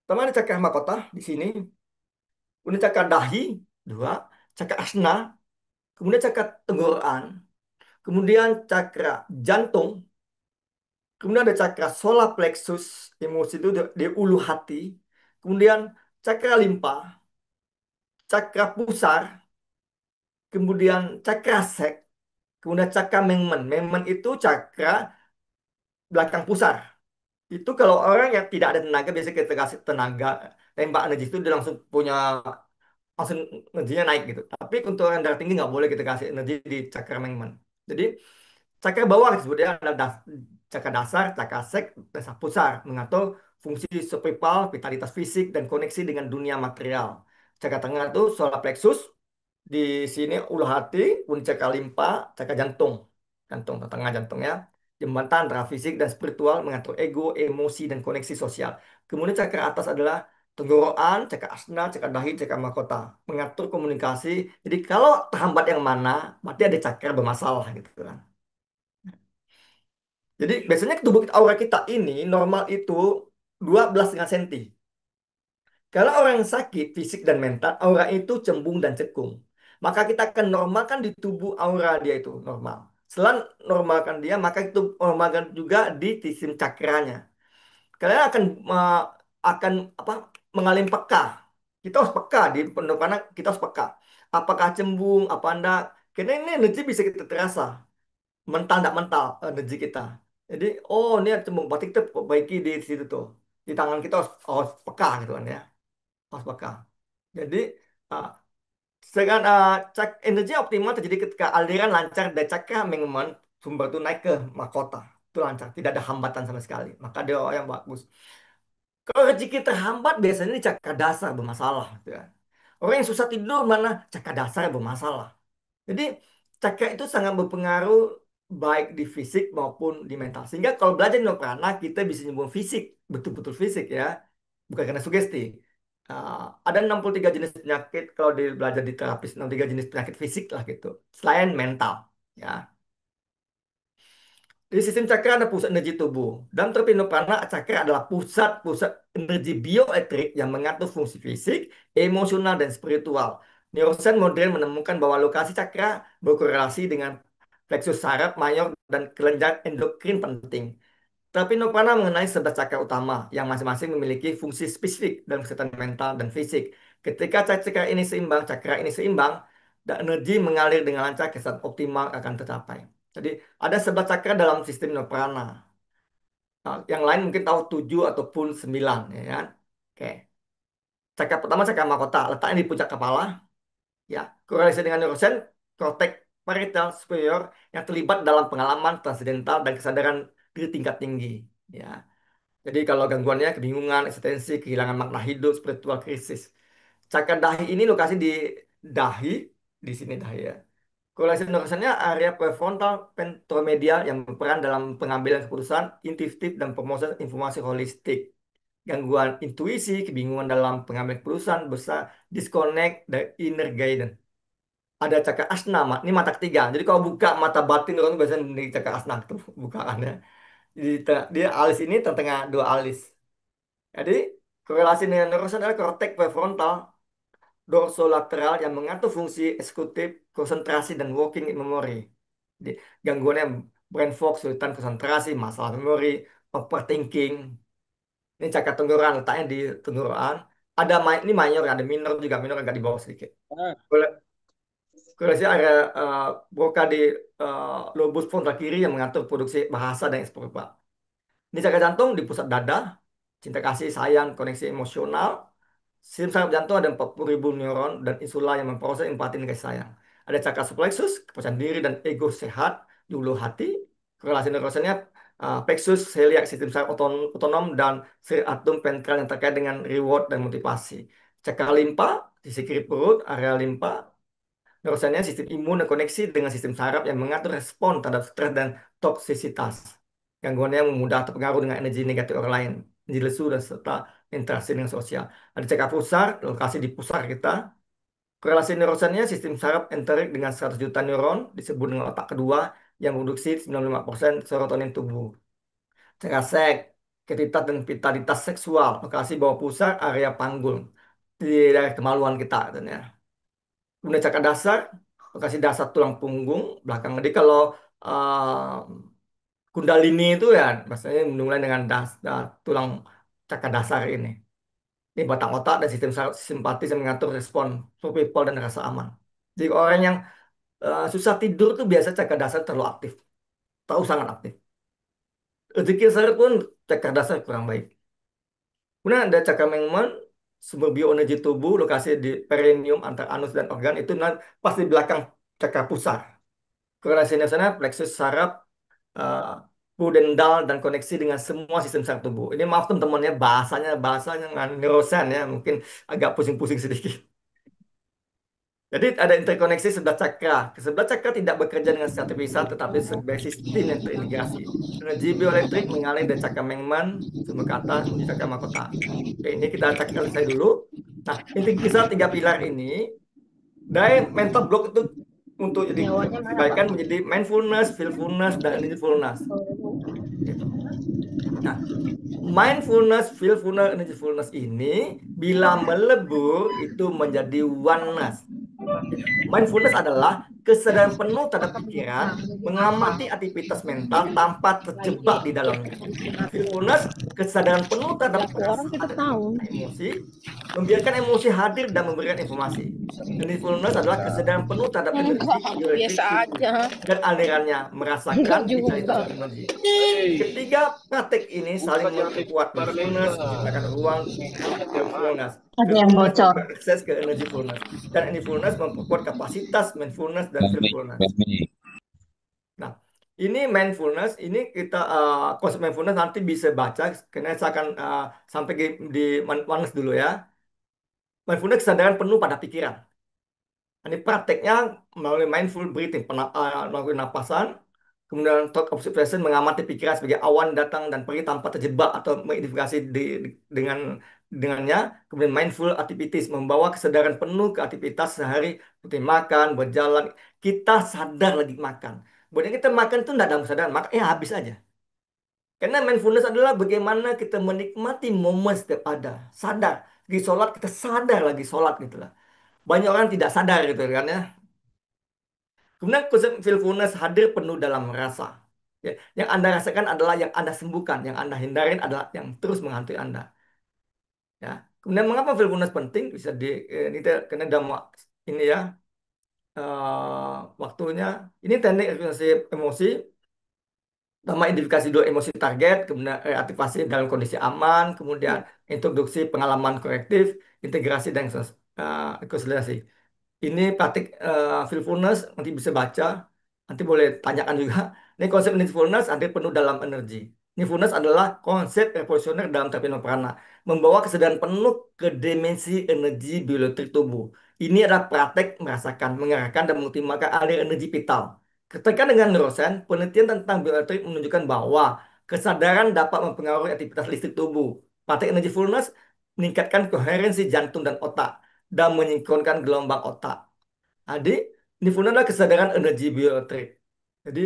Pertama ada cakra mahkota di sini, kemudian cakra dahi, dua, cakra asna, kemudian cakra tenggorokan, kemudian cakra jantung, kemudian ada cakra solar plexus, emosi itu di ulu hati, kemudian cakra limpa, cakra pusar, kemudian cakra sek, kemudian cakra mengmen. Mengmen itu cakra belakang pusar. Itu kalau orang yang tidak ada tenaga, biasanya kita kasih tenaga, tembak energi itu dia langsung punya, langsung energinya naik gitu. Tapi untuk orang darah tinggi nggak boleh kita kasih energi di cakra mengmen. Jadi cakra bawah sebetulnya ada cakra dasar, cakra sek, dasar pusar mengatur fungsi subpipal, vitalitas fisik dan koneksi dengan dunia material. Cakra tengah itu solar plexus, di sini ulu hati, kemudian cakra limpa, cakra jantung, jantung tengah jantung ya. Jembatan antara fisik dan spiritual mengatur ego, emosi dan koneksi sosial. Kemudian cakra atas adalah tenggorokan, cakra asna, cakra dahi, cakra mahkota mengatur komunikasi. Jadi kalau terhambat yang mana, berarti ada cakra bermasalah gitu kan. Jadi biasanya tubuh kita, aura kita ini normal itu 12,5 cm. Kalau orang yang sakit fisik dan mental, aura itu cembung dan cekung. Maka kita akan normalkan di tubuh aura dia itu normal. Setelah normalkan dia, maka itu normalkan juga di sistem cakranya. Kalian akan apa mengalami peka. Kita harus peka di karena kita harus peka. Apakah cembung, apa enggak? Karena ini energi bisa kita terasa mental tidak mental energi kita. Jadi, oh ini ada cembung, berarti kita perbaiki di situ tuh. Di tangan kita harus peka gitu kan ya, harus peka. Jadi, uh, dengan cek energi optimal terjadi ketika aliran lancar dari cakra mengembang sumber itu naik ke mahkota. Itu lancar, tidak ada hambatan sama sekali. Maka dia orang yang bagus. Kalau rezeki terhambat biasanya di cakar dasar bermasalah, gitu ya. Orang yang susah tidur mana cakar dasar bermasalah. Jadi cakra itu sangat berpengaruh baik di fisik maupun di mental. Sehingga kalau belajar Nirvana kita bisa nyembuh fisik, betul-betul fisik ya, bukan karena sugesti. Ada 63 jenis penyakit kalau belajar di terapis, 63 jenis penyakit fisik lah gitu. Selain mental, ya. Di sistem cakra ada pusat energi tubuh. Dan Tripinovana cakra adalah pusat-pusat energi bioelektrik yang mengatur fungsi fisik, emosional, dan spiritual. Neurosains modern menemukan bahwa lokasi cakra berkorelasi dengan plexus saraf mayor dan kelenjar endokrin penting. Tripinovana mengenai 11 cakra utama yang masing-masing memiliki fungsi spesifik dalam kesehatan mental dan fisik. Ketika cakra ini seimbang, dan energi mengalir dengan lancar, kesehatan optimal akan tercapai. Jadi ada 11 cakra dalam sistem Noprana. Nah, yang lain mungkin tahu 7 ataupun 9, ya kan? Oke. Cakra pertama cakra mahkota, letaknya di puncak kepala, ya. Korelasi dengan neurosen, korteks parietal superior yang terlibat dalam pengalaman transidental dan kesadaran diri tingkat tinggi, ya. Jadi kalau gangguannya kebingungan, eksistensi, kehilangan makna hidup, spiritual krisis. Cakra dahi ini lokasi di dahi, di sini dahi ya. Korelasi neurosennya area prefrontal ventromedial yang berperan dalam pengambilan keputusan, intuitif dan proses informasi holistik. Gangguan intuisi, kebingungan dalam pengambilan keputusan, besar disconnect dari inner guidance. Ada cakra asna, ini mata ketiga. Jadi kalau buka mata batin orang biasanya di cakra asna tuh bukaannya. Jadi dia alis ini tengah dua alis. Jadi korelasi dengan neurosen adalah korteks prefrontal dorsolateral yang mengatur fungsi eksekutif, konsentrasi, dan working memory. Jadi, gangguannya brain fog, kesulitan konsentrasi, masalah memori, overthinking. Ini cakar tenggorokan, letaknya di tenggorokan. Ini minor, ada minor juga, minor agak di bawah sedikit. Korelasi area Broca di lobus frontal kiri yang mengatur produksi bahasa dan ekspresi. Ini cakar jantung di pusat dada, cinta kasih, sayang, koneksi emosional. Sistem saraf jantung ada 40.000 neuron dan insula yang memproses empati dan kasih sayang. Ada cakra plexus, kepercayaan diri dan ego sehat di ulu hati. Korelasi neurosennya plexus, celiac, sistem saraf otonom dan striatum ventral yang terkait dengan reward dan motivasi. Cakra limpa, sisi kiri perut, area limpa. Neurosennya sistem imun dan koneksi dengan sistem saraf yang mengatur respon terhadap stres dan toksisitas. Gangguannya mudah terpengaruh dengan energi negatif orang lain, energi lesu dan serta interaksi dengan sosial. Ada cakar pusar, lokasi di pusar kita. Korelasi neurosennya sistem saraf enterik dengan 100 juta neuron disebut dengan otak kedua yang produksi 95% serotonin tubuh. Cakar seks, ketitas dan vitalitas seksual, lokasi bawah pusar, area panggul di daerah kemaluan kita, katanya. Kemudian cakar dasar, lokasi dasar tulang punggung belakang. Jadi kalau Kundalini itu ya, maksudnya dimulai dengan tulang cakar dasar ini. Ini batang otak dan sistem simpatis yang mengatur respon survival dan rasa aman. Jadi orang yang susah tidur tuh biasa cakar dasar terlalu aktif, tahu sangat aktif. Rezeki saya pun cakar dasar kurang baik. Kemudian ada cakar Mengmen, sumber bioenergi tubuh, lokasi di perineum antar anus dan organ itu pas di belakang cakar pusar. Korelasinya sana plexus saraf, uh, pudendal dan koneksi dengan semua sistem saraf tubuh. Ini maaf teman-teman ya bahasanya nggak neurosan ya, mungkin agak pusing-pusing sedikit. Jadi ada interkoneksi 11 cakra. Kesebelah cakra tidak bekerja dengan secara terpisah, tetapi sebagai sistem yang terintegrasi. Energi bioelektrik mengalir dari cakra Mengman, sumber ke atas, menuju cakra mahkota. Oke, ini kita cakra selesai dulu. Nah, integritas tiga pilar ini, dari mental block itu untuk jadi dibalikan menjadi mindfulness, feelfulness, dan energyfulness. Gitu. Nah, mindfulness, feelfulness, energyfulness ini bila melebur itu menjadi oneness. Mindfulness adalah kesadaran penuh terhadap pikiran, mengamati aktivitas mental tanpa terjebak di dalamnya. Mindfulness, kesadaran penuh terhadap perasaan dan emosi, membiarkan emosi hadir dan memberikan informasi. Mindfulness adalah kesadaran penuh terhadap energi, biasa aja. dan alirannya, merasakan vitalitas energi. Ketiga praktek ini saling memperkuat mindfulness, menciptakan ruang mindfulness. Ada yang bocor. Akses ke energyfulness. Dan energyfulness memperkuat kapasitas mindfulness dan feelfulness. Nah, Ini mindfulness, ini kita konsep mindfulness nanti bisa baca, karena saya akan sampai di mindfulness dulu ya. Mindfulness kesadaran penuh pada pikiran. Ini prakteknya melalui mindful breathing, melalui napasan, kemudian thought observation, mengamati pikiran sebagai awan datang dan pergi tanpa terjebak atau mengidentifikasi dengan dengannya. Kemudian mindful activities, membawa kesadaran penuh ke aktivitas sehari seperti makan, berjalan. Kita sadar lagi makan. Buatnya kita makan itu tidak dalam kesadaran, makanya habis aja. Karena mindfulness adalah bagaimana kita menikmati momen setiap ada. Sadar. Di sholat kita sadar lagi sholat gitu lah. Banyak orang tidak sadar gitu kan ya. Kemudian konsep mindfulness hadir penuh dalam rasa. Ya, yang Anda rasakan adalah yang Anda sembuhkan, yang Anda hindarin adalah yang terus menghantui Anda. Ya. Kemudian mengapa mindfulness penting? Bisa ini karena dalam ini ya waktunya. Ini teknik regulasi emosi. Pertama, identifikasi dua emosi target, kemudian reaktivasi dalam kondisi aman, kemudian introduksi pengalaman korektif, integrasi dan konsolidasi. Ini praktik mindfulness, nanti bisa baca, nanti boleh tanyakan juga. Ini konsep mindfulness hadir penuh dalam energi. Mindfulness adalah konsep revolusioner dalam terapi prana, membawa kesadaran penuh ke dimensi energi bioelektrik tubuh. Ini adalah praktek merasakan, mengarahkan, dan mengoptimalkan aliran energi vital. Ketika dengan neurosains, penelitian tentang bioelektrik menunjukkan bahwa kesadaran dapat mempengaruhi aktivitas listrik tubuh. Praktek energy fullness meningkatkan koherensi jantung dan otak dan menyinkronkan gelombang otak. Jadi, mindfulness adalah kesadaran energi bioelektrik. Jadi,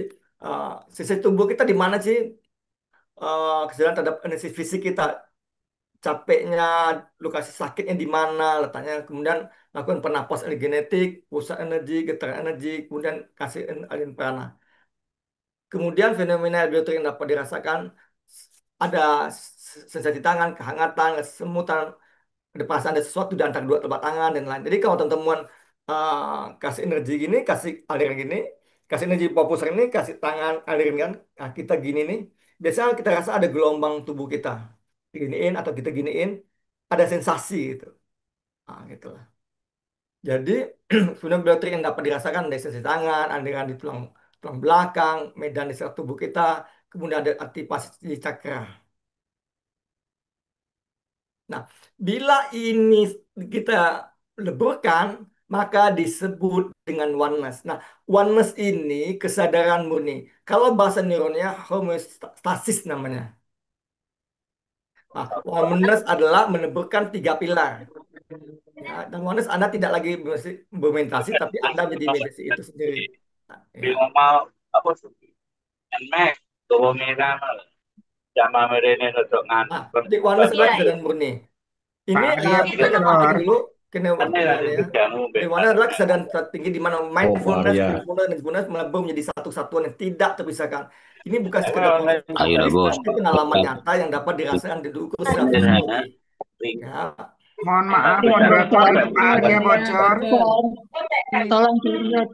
sisi tubuh kita di mana sih kesadaran terhadap energi fisik kita, capeknya, lokasi sakitnya di mana letaknya, kemudian lakukan pernapasan genetik, pusat energi, getaran energi, kemudian kasih aliran prana. Kemudian fenomena bioelektrik yang dapat dirasakan ada sensasi tangan, kehangatan, semutan, ada perasaan ada sesuatu di antara dua telapak tangan dan lain. Jadi kalau teman-teman kasih energi gini, kasih aliran gini, kasih energi popusar ini, kasih tangan alirin kan, nah, kita gini nih, biasanya kita rasa ada gelombang tubuh kita, giniin atau kita giniin, ada sensasi gitu, nah, gitu lah. Jadi sebenarnya biometrik yang dapat dirasakan dari sensasi tangan, aliran di tulang tulang belakang, medan di seluruh tubuh kita, kemudian ada aktivasi di cakra. Nah, bila ini kita leburkan, maka disebut dengan oneness. Nah, oneness ini kesadaran murni. Kalau bahasa neuronnya homeostasis namanya. Nah, oneness adalah meneburkan tiga pilar. Ya, dan oneness Anda tidak lagi bermeditasi, tapi Anda menjadi meditasi itu sendiri. Nah, Di ya. ngomong apa sih? Emek, tuh merah, sama merene untuk Nah, ngantuk jadi berubah. oneness adalah kesadaran murni. Ini Pak Arya kita akan praktek bocor. dulu karena Karena waktunya ada ini ya. jamu Di mana bebas. adalah kesadaran tertinggi di mana Oh, Pak mindfulness, Arya. mindfulness, mindfulness melebur menjadi satu kesatuan yang tidak terpisahkan. Ini bukan sekedar konsep Ayo dah filosofis, bos. tapi pengalaman nyata yang dapat dirasakan dan diukur secara fisiologi. Ya, Mohon maaf, moderator itu Pak Arya bocor. Tolong di-mute.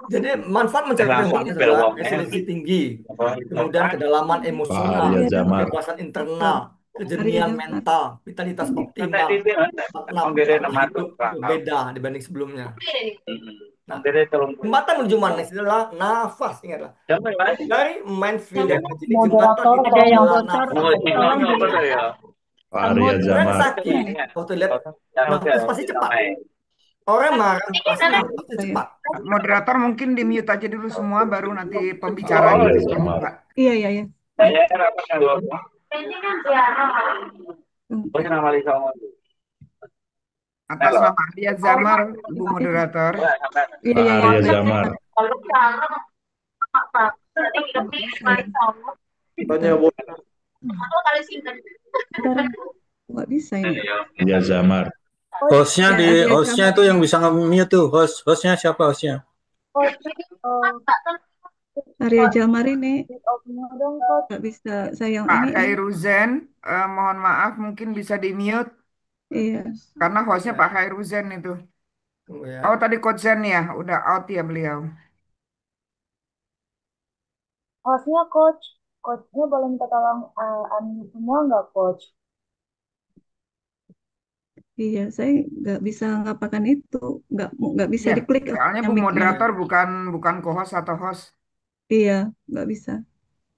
jadi manfaat mencapai Langsung oneness bel adalah wongnya. resiliensi tinggi, kemudian kedalaman Pak emosional, Arya Jamar. kepuasan internal, kejernihan mental, vitalitas Nanti optimal, di sini, makna onggere makna nama tuh. hidup berbeda dibanding sebelumnya. Nah, Onggere tolong. jembatan menuju manis adalah nafas, ingatlah. Jamu ya. Dari mindful Iya. energy, ini jembatan Moderator itu ada yang adalah bocor, Mau nafas. tolong ini apa di tuh ya? Pak Arya Orang Jamar. sakit, waktu lihat nafas pasti cepat. Orang marah pasti nafasnya cepat. Moderator mungkin di mute aja dulu semua, baru nanti Pak pembicaranya Arya bisa Jamar. buka. Iya, iya, iya. Saya apa yang Oh, nama Lisa ngomong. Atas Halo. nama Arya Zamar, Ibu Moderator. Iya, Pak iya, iya. Arya Jamar. Tanya Bu. Sekarang nggak bisa ini. Arya Jamar. Hostnya Ya, di Arya hostnya Jamar. itu yang bisa nge-mute tuh. Hostnya siapa hostnya? Arya Jamar ini nggak bisa. Saya yang Pak ini ya. Khairuzen, mohon maaf mungkin bisa di mute, Iya. karena hostnya Pak Khairuzen itu. Tunggu ya. Oh tadi Coach Zen ya, udah out ya beliau. Hostnya coach, coachnya boleh minta tolong unmute semua nggak coach? Iya, saya nggak bisa ngapakan itu, nggak bisa Ya, diklik soalnya yang Bu mic-nya. moderator bukan bukan co-host atau host. Iya, nggak bisa.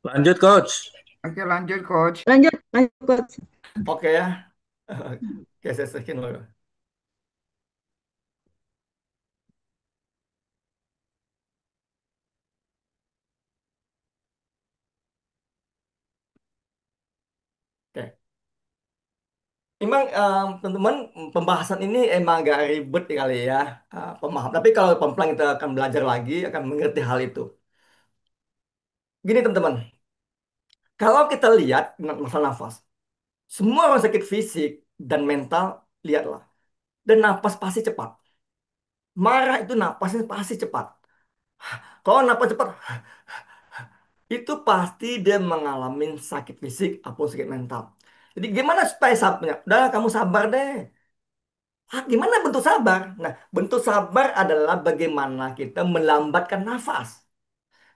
Lanjut, Coach. Oke, lanjut Coach. Lanjut, lanjut, Coach. Oke ya. Oke, saya searching dulu. Oke. Memang teman-teman pembahasan ini emang agak ribet kali ya, pemaham. Tapi kalau pelan-pelan kita akan belajar lagi, akan mengerti hal itu. Gini teman-teman, kalau kita lihat masalah nafas, semua orang sakit fisik dan mental, lihatlah. Dan napas pasti cepat. Marah itu napasnya pasti cepat. Kalau napas cepat, itu pasti dia mengalami sakit fisik atau sakit mental. Jadi gimana supaya sabarnya? Udah kamu sabar deh. Gimana bentuk sabar? Nah, bentuk sabar adalah bagaimana kita melambatkan nafas.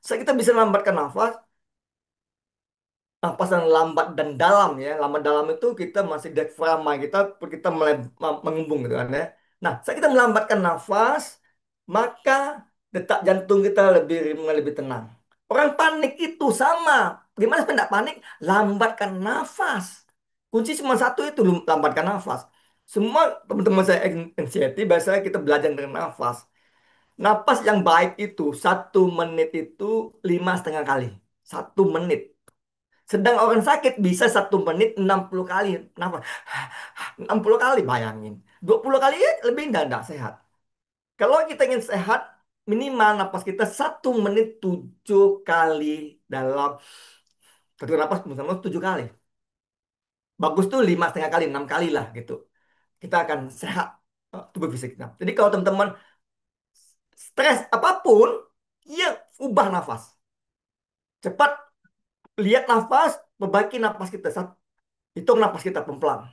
Saya kita bisa melambatkan nafas, napas yang lambat dan dalam ya. Lambat dalam itu kita masih diafragma kita mulai mengembung gitu kan ya. Nah, saat kita melambatkan nafas, maka detak jantung kita lebih tenang. Orang panik itu sama. Gimana supaya tidak panik? Lambatkan nafas. Kunci cuma satu itu, lambatkan nafas. Semua teman-teman saya anxiety biasanya kita belajar dengan nafas. Napas yang baik itu 1 menit itu 5,5 kali. 1 menit. Sedang orang sakit bisa 1 menit 60 kali. Kenapa? 60 kali bayangin. 20 kali ya lebih tidak sehat. Kalau kita ingin sehat, minimal napas kita 1 menit 7 kali dalam satu napas bersama 7 kali. Bagus tuh 5,5 kali, 6 kali lah gitu. Kita akan sehat tubuh fisik kita. Jadi kalau teman-teman stres apapun, ya ubah nafas. Cepat lihat nafas, perbaiki nafas kita. Hitung nafas kita pelan-pelan.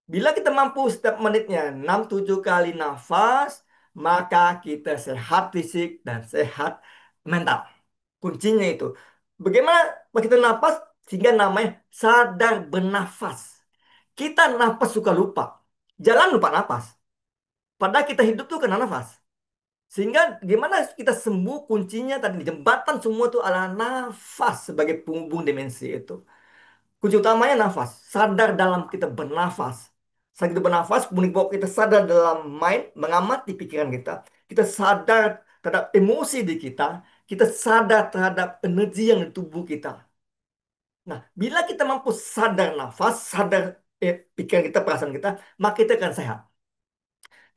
Bila kita mampu setiap menitnya 6-7 kali nafas, maka kita sehat fisik dan sehat mental. Kuncinya itu. Bagaimana kita nafas sehingga namanya sadar bernafas. Kita nafas suka lupa. Jalan lupa nafas. Padahal kita hidup tuh kena nafas. Sehingga gimana kita sembuh kuncinya tadi jembatan semua itu adalah nafas sebagai penghubung dimensi itu. Kunci utamanya nafas. Sadar dalam kita bernafas. Saat kita bernafas, kemudian bahwa kita sadar dalam mind, mengamati pikiran kita. Kita sadar terhadap emosi di kita. Kita sadar terhadap energi yang di tubuh kita. Nah, bila kita mampu sadar nafas, sadar pikiran kita, perasaan kita, maka kita akan sehat.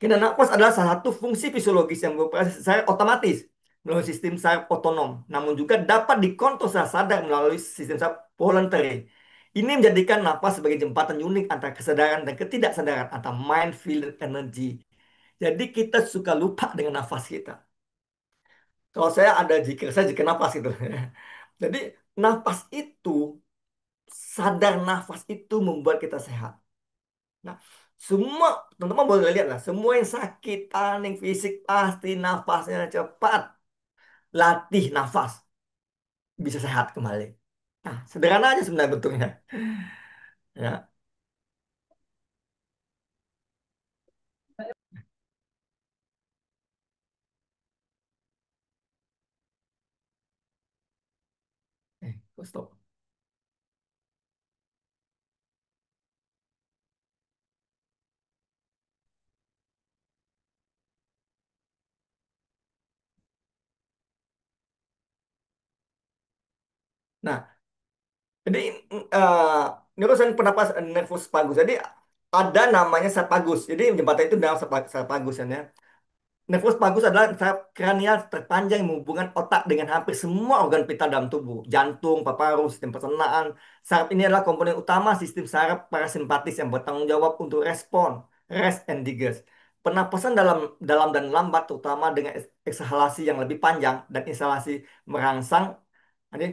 Karena nafas adalah salah satu fungsi fisiologis yang beroperasi secara otomatis melalui sistem saraf otonom, namun juga dapat dikontrol secara sadar melalui sistem saraf voluntary. Ini menjadikan nafas sebagai jembatan unik antara kesadaran dan ketidaksadaran antara mind, feel, dan energy. Jadi kita suka lupa dengan nafas kita. Kalau saya ada zikir, saya zikir nafas gitu. Jadi nafas itu, sadar nafas itu membuat kita sehat. Nah, semua teman-teman boleh lihat lah, semua yang sakit, panik, fisik pasti nafasnya cepat. Latih nafas, bisa sehat kembali. Nah, sederhana aja sebenarnya bentuknya. Ya, stop. Nah, jadi neurosen penapas nervus vagus. Jadi ada namanya saraf vagus. Jadi jembatan itu dalam saraf vagus ya. Nervus vagus adalah saraf kranial terpanjang yang menghubungkan otak dengan hampir semua organ vital dalam tubuh. Jantung, paru-paru, sistem pencernaan. Saraf ini adalah komponen utama sistem saraf parasimpatis yang bertanggung jawab untuk respon, rest and digest. Pernapasan dalam dalam dan lambat, terutama dengan eksalasi yang lebih panjang dan inhalasi merangsang. Jadi,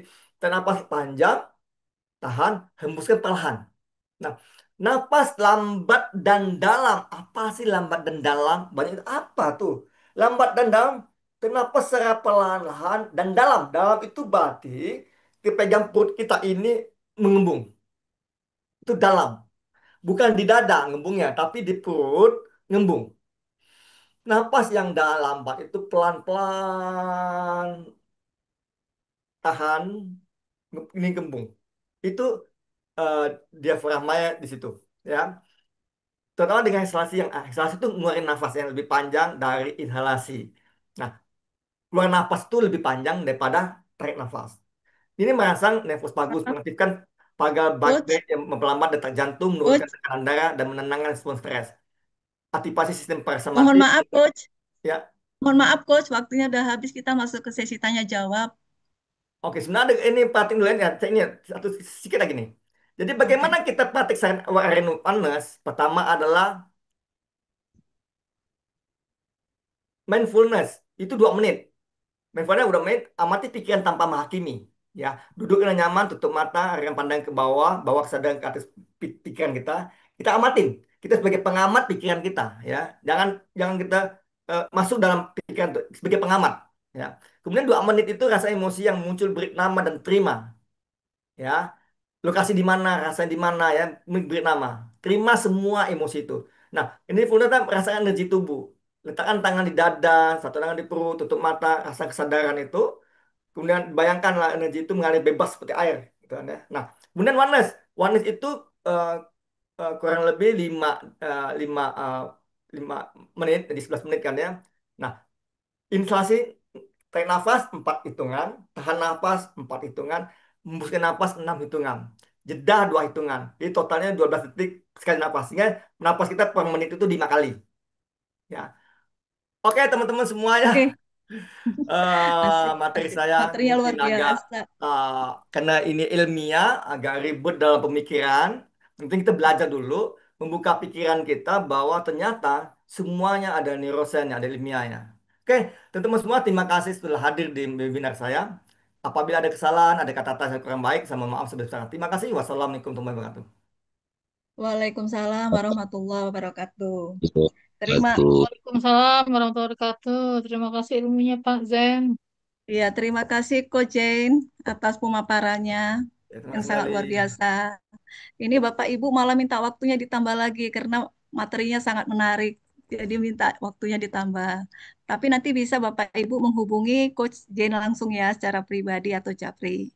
napas panjang, tahan, hembuskan perlahan. Nah, napas lambat dan dalam. Apa sih lambat dan dalam? Banyak itu apa tuh? Lambat dan dalam. Kenapa secara perlahan dan dalam? Dalam itu berarti kita pegang perut kita ini mengembung. Itu dalam. Bukan di dada ngembungnya, tapi di perut ngembung. Napas yang dalam, Pak, itu pelan-pelan tahan, ini gembung. Itu eh, diafragmanya di situ, ya. Terutama dengan ekhalasi yang ekhalasi itu ngeluarin nafas yang lebih panjang dari inhalasi. Nah, keluar nafas itu lebih panjang daripada tarik nafas. Ini merangsang nefus bagus, mengaktifkan pagal Coach, baik yang memperlambat detak jantung, menurunkan Coach, tekanan darah, dan menenangkan respons stres. Aktivasi sistem mohon parasympatis, maaf, Coach. ya. Mohon maaf, Coach. Waktunya udah habis. Kita masuk ke sesi tanya jawab. Oke, sebenarnya ini perhatiin dulu ya. Saya ingat satu sedikit lagi nih. Jadi Oke. bagaimana kita praktik awareness? Pertama adalah mindfulness. Itu 2 menit. Mindfulness udah menit, amati pikiran tanpa menghakimi. Ya, duduk dengan nyaman, tutup mata, arahkan pandang ke bawah, bawa kesadaran ke atas pikiran kita. Kita amatin. Kita sebagai pengamat pikiran kita, ya. Jangan jangan kita masuk dalam pikiran itu sebagai pengamat, ya. Kemudian 2 menit itu rasa emosi yang muncul beri nama dan terima, ya. Lokasi di mana, rasanya di mana, ya, beri nama. Terima semua emosi itu. Nah, ini full data merasakan energi tubuh. Letakkan tangan di dada, satu tangan di perut, tutup mata, rasa kesadaran itu. Kemudian bayangkanlah energi itu mengalir bebas seperti air, gitu kan, ya. Nah, kemudian oneness. Oneness itu eh, kurang lebih 5 menit, jadi 11 menit kan, ya. Nah, inflasi, tarik nafas 4 hitungan, tahan nafas 4 hitungan, hembuskan nafas 6 hitungan, jeda 2 hitungan. Jadi totalnya 12 detik sekali nafas. Sehingga napas kita per menit itu 5 kali. Ya. Oke, teman-teman semua, ya. Oke. Asik, Materi asik. saya Materinya mungkin luar agak biasa. uh, karena ini ilmiah, agak ribet dalam pemikiran. Penting kita belajar dulu, membuka pikiran kita bahwa ternyata semuanya ada neurosennya, ada ilmiahnya. Oke, teman-teman semua, terima kasih sudah hadir di webinar saya. Apabila ada kesalahan, ada kata-kata saya kurang baik, saya mohon maaf sebesar. Terima kasih. Wassalamualaikum warahmatullahi wabarakatuh. Waalaikumsalam warahmatullahi wabarakatuh. Terima, Satu. Waalaikumsalam warahmatullahi wabarakatuh. Terima kasih ilmunya Pak Zen. ya, terima kasih Coach Jane atas pemaparannya Ya, terima yang kasih sangat kembali. luar biasa. Ini Bapak Ibu malah minta waktunya ditambah lagi karena materinya sangat menarik. Jadi minta waktunya ditambah. Tapi nanti bisa Bapak Ibu menghubungi Coach Jane langsung ya secara pribadi atau Japri.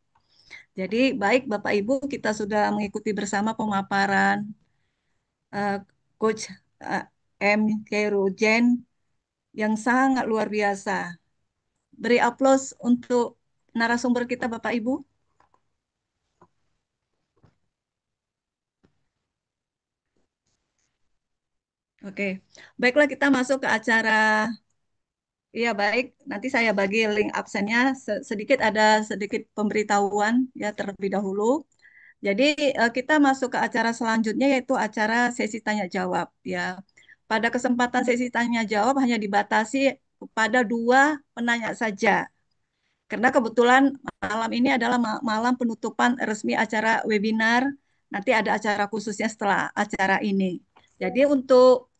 Jadi baik Bapak Ibu, kita sudah mengikuti bersama pemaparan eh, Coach eh, M. Jen yang sangat luar biasa. Beri aplaus untuk narasumber kita Bapak Ibu. Oke, baiklah kita masuk ke acara. Iya baik, nanti saya bagi link absennya sedikit, ada sedikit pemberitahuan ya terlebih dahulu. Jadi kita masuk ke acara selanjutnya yaitu acara sesi tanya jawab ya. Pada kesempatan sesi tanya jawab hanya dibatasi pada 2 penanya saja. Karena kebetulan malam ini adalah malam penutupan resmi acara webinar. Nanti ada acara khususnya setelah acara ini. Jadi untuk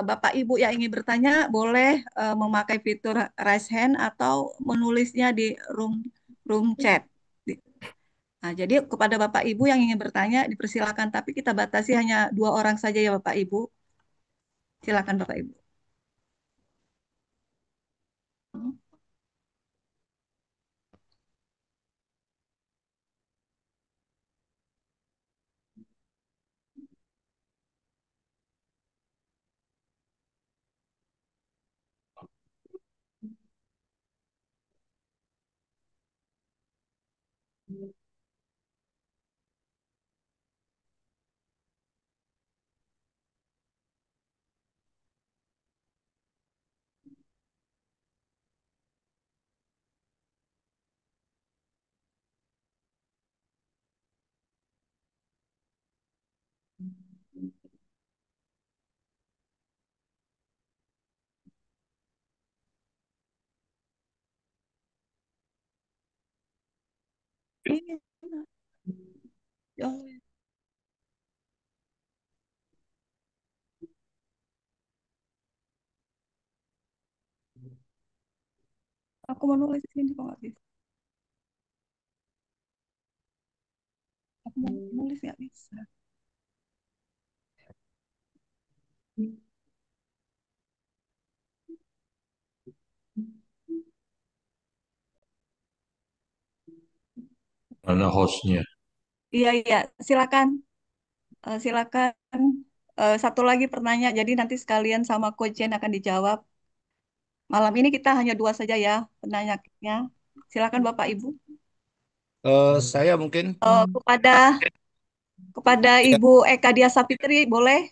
Bapak Ibu yang ingin bertanya boleh memakai fitur raise hand atau menulisnya di room chat. Nah, jadi kepada Bapak Ibu yang ingin bertanya dipersilakan, tapi kita batasi hanya 2 orang saja ya Bapak Ibu. Silakan Bapak Ibu. Ini, ya Allah, aku mau nulis di sini kok nggak bisa. Aku mau nulis nggak bisa. Mana hostnya? Iya, iya, silakan. Silakan. Satu lagi pertanyaan, jadi nanti sekalian sama Coach Jen akan dijawab. Malam ini kita hanya dua saja ya penanyanya. Silakan Bapak Ibu. Saya mungkin Kepada ya, Ibu Eka Dia Sapitri boleh?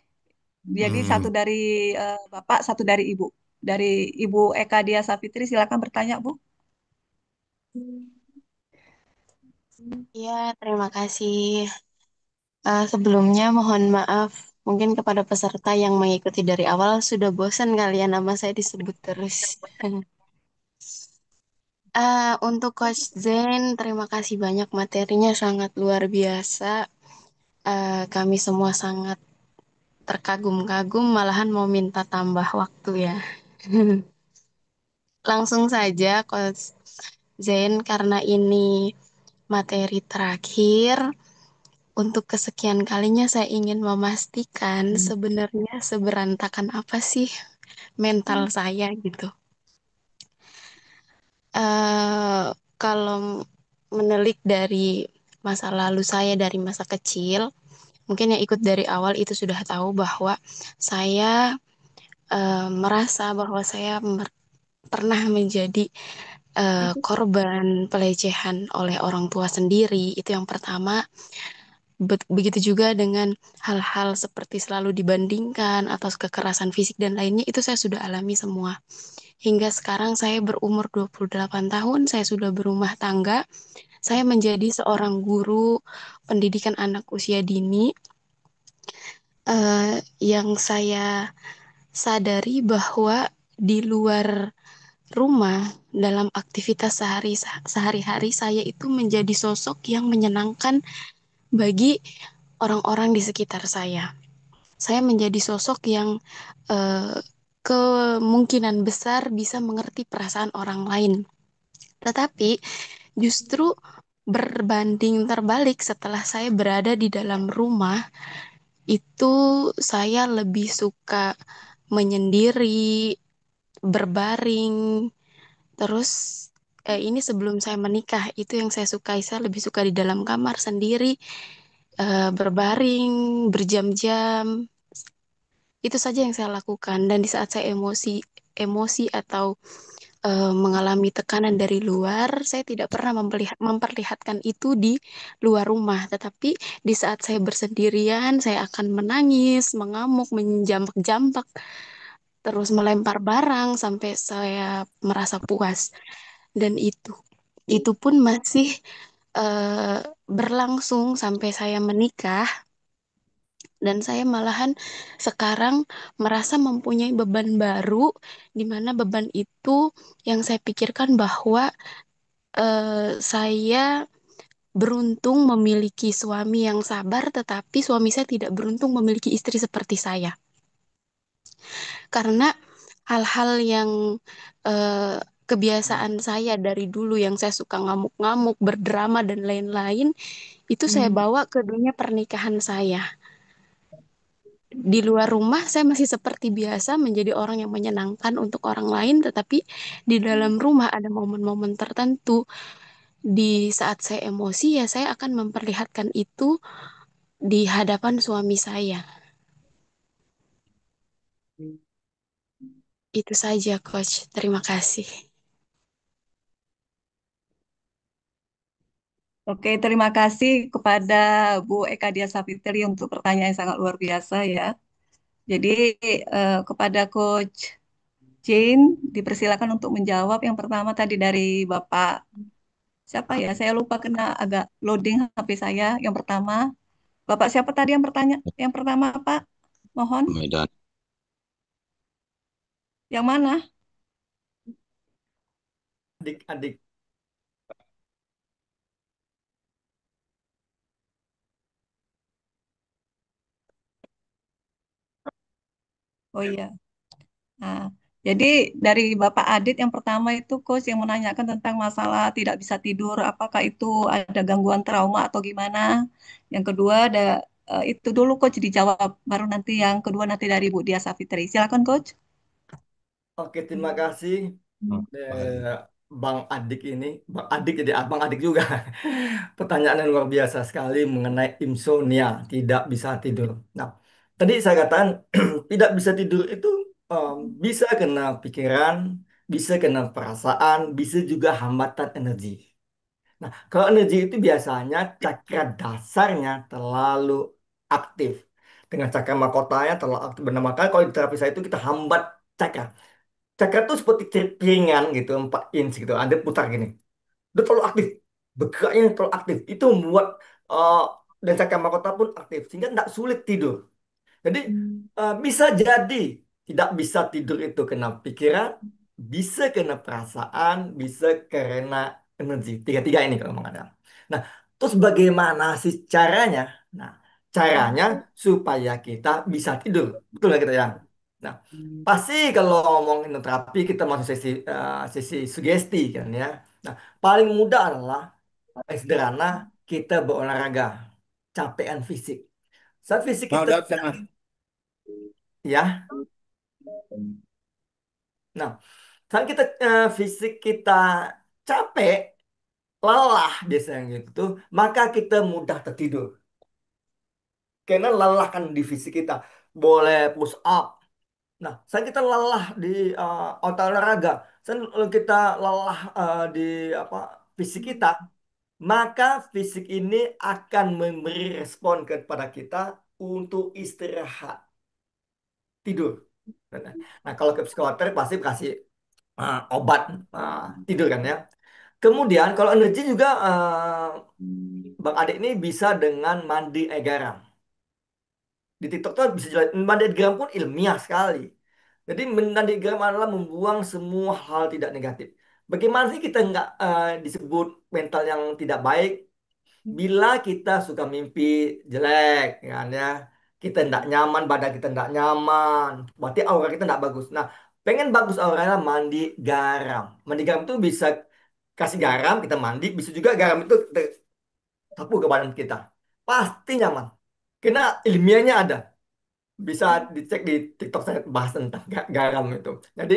Jadi satu hmm, dari Bapak, satu dari Ibu. Dari Ibu Eka Dia Sapitri silakan bertanya, Bu. Ya, terima kasih. Sebelumnya mohon maaf, mungkin kepada peserta yang mengikuti dari awal sudah bosan kalian nama saya disebut terus. Untuk Coach Zen, terima kasih banyak materinya sangat luar biasa. Kami semua sangat terkagum-kagum, malahan mau minta tambah waktu ya. Langsung saja, Coach Zen, karena ini materi terakhir. Untuk kesekian kalinya saya ingin memastikan sebenarnya seberantakan apa sih mental saya gitu. Kalau menelik dari masa lalu saya dari masa kecil, mungkin yang ikut dari awal itu sudah tahu bahwa saya merasa bahwa saya pernah menjadi korban pelecehan oleh orang tua sendiri. Itu yang pertama. Begitu juga dengan hal-hal seperti selalu dibandingkan atau kekerasan fisik dan lainnya itu saya sudah alami semua. Hingga sekarang saya berumur 28 tahun, saya sudah berumah tangga, saya menjadi seorang guru pendidikan anak usia dini yang saya sadari bahwa di luar rumah dalam aktivitas sehari-hari saya itu menjadi sosok yang menyenangkan bagi orang-orang di sekitar saya. Saya menjadi sosok yang eh, kemungkinan besar bisa mengerti perasaan orang lain. Tetapi justru berbanding terbalik setelah saya berada di dalam rumah, itu saya lebih suka menyendiri, berbaring, terus ini sebelum saya menikah, itu yang saya sukai. Saya lebih suka di dalam kamar sendiri, berbaring, berjam-jam. Itu saja yang saya lakukan. Dan di saat saya emosi atau mengalami tekanan dari luar, saya tidak pernah memperlihatkan itu di luar rumah. Tetapi di saat saya bersendirian, saya akan menangis, mengamuk, menjambak-jambak, terus melempar barang sampai saya merasa puas. Dan itu pun masih eh, berlangsung sampai saya menikah. Dan saya malahan sekarang merasa mempunyai beban baru, di mana beban itu yang saya pikirkan bahwa saya beruntung memiliki suami yang sabar, tetapi suami saya tidak beruntung memiliki istri seperti saya. Karena hal-hal yang eh, kebiasaan saya dari dulu yang saya suka ngamuk-ngamuk, berdrama dan lain-lain, itu saya bawa ke dunia pernikahan saya. Di luar rumah saya masih seperti biasa menjadi orang yang menyenangkan untuk orang lain, tetapi di dalam rumah ada momen-momen tertentu di saat saya emosi ya saya akan memperlihatkan itu di hadapan suami saya. Itu saja, Coach. Terima kasih. Oke, terima kasih kepada Bu Eka Dia Sapitri untuk pertanyaan yang sangat luar biasa ya. Jadi kepada Coach Jane dipersilakan untuk menjawab. Yang pertama tadi dari Bapak siapa ya? Saya lupa kena agak loading HP saya. Yang pertama, Bapak siapa tadi yang bertanya? Yang pertama, Pak, mohon. Medan. Yang mana? Adik-adik. Oh iya. Nah, jadi dari Bapak Adit yang pertama itu coach yang menanyakan tentang masalah tidak bisa tidur, apakah itu ada gangguan trauma atau gimana? Yang kedua ada itu dulu Coach dijawab, baru nanti yang kedua nanti dari Bu Dia Savitri. Silakan Coach. Oke, terima kasih Baik. Bang Adik ini. Bang Adik jadi Abang Adik juga. Pertanyaan yang luar biasa sekali mengenai insomnia, tidak bisa tidur. Nah, tadi saya katakan tidak bisa tidur itu em, bisa kena pikiran, bisa kena perasaan, bisa juga hambatan energi. Nah, kalau energi itu biasanya cakra dasarnya terlalu aktif. Dengan cakra mahkotanya terlalu aktif. Benar, makanya kalau di terapi saya itu kita hambat cakra. Cakra itu seperti piringan gitu, 4 inch gitu. Ada putar gini. Dia terlalu aktif. Bergeraknya terlalu aktif. Itu membuat uh, dan cakra mahkota pun aktif. Sehingga tidak sulit tidur. Jadi bisa jadi tidak bisa tidur itu kena pikiran, bisa kena perasaan, bisa karena energi. Tiga-tiga ini kalau mengatakan. Nah, terus bagaimana sih caranya? Nah, caranya supaya kita bisa tidur. Betul nggak kita ya? Nah, pasti kalau ngomong hipnoterapi kita masuk sesi sugesti kan ya. Nah, paling mudah adalah paling sederhana kita berolahraga, capean fisik. Saat fisik Mau kita jawab jangan. ya. Nah, saat kita fisik kita capek, lelah biasanya gitu, maka kita mudah tertidur. Karena lelah kan di fisik kita. Boleh push up. Nah, saat kita lelah di otak olahraga, saat kita lelah di apa fisik kita, maka fisik ini akan memberi respon kepada kita untuk istirahat, tidur. Nah, kalau ke psikiater pasti kasih obat tidur kan ya. Kemudian kalau energi juga Bang Adik ini bisa dengan mandi air garam. Di TikTok tuh bisa jelas mandi air garam pun ilmiah sekali. Jadi mandi air garam adalah membuang semua hal tidak negatif. Bagaimana sih kita nggak disebut mental yang tidak baik? Bila kita suka mimpi jelek, kan ya, kita tidak nyaman, badan kita tidak nyaman, berarti aura kita tidak bagus. Nah, pengen bagus auranya mandi garam. Mandi garam itu bisa kasih garam, kita mandi, bisa juga garam itu kita sapu ke badan kita. Pasti nyaman. Karena ilmiahnya ada. Bisa dicek di TikTok saya bahas tentang garam itu. Jadi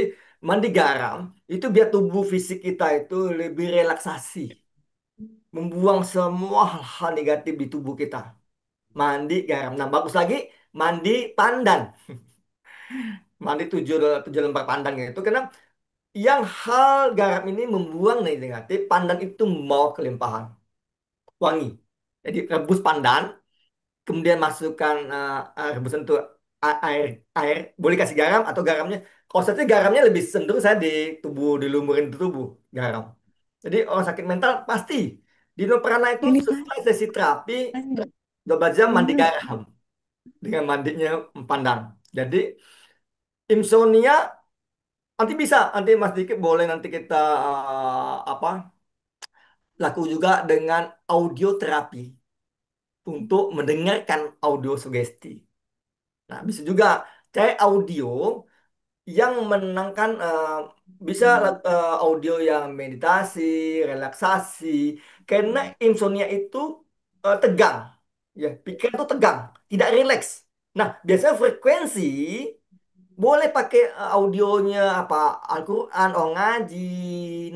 mandi garam itu biar tubuh fisik kita itu lebih relaksasi, membuang semua hal-hal negatif di tubuh kita. Mandi garam. Nah, bagus lagi mandi pandan. Mandi tujuh lembar pandan gitu. Karena yang hal garam ini membuang negatif, pandan itu membawa kelimpahan, wangi. Jadi rebus pandan, kemudian masukkan rebusan itu air, air boleh kasih garam atau garamnya. Kalau saya sih garamnya lebih cenderung saya di tubuh dilumurin di tubuh garam. Jadi orang sakit mental pasti di Noprana itu Ini selesai sesi terapi 12 jam mandi garam dengan mandinya pandan. Jadi insomnia nanti bisa, nanti Mas Diki boleh nanti kita apa laku juga dengan audio terapi untuk mendengarkan audio sugesti. Nah, bisa juga cari audio yang menenangkan, bisa audio yang meditasi, relaksasi, karena insomnia itu tegang, ya pikiran itu tegang, tidak rileks. Nah, biasanya frekuensi boleh pakai audionya apa Al-Quran, oh ngaji.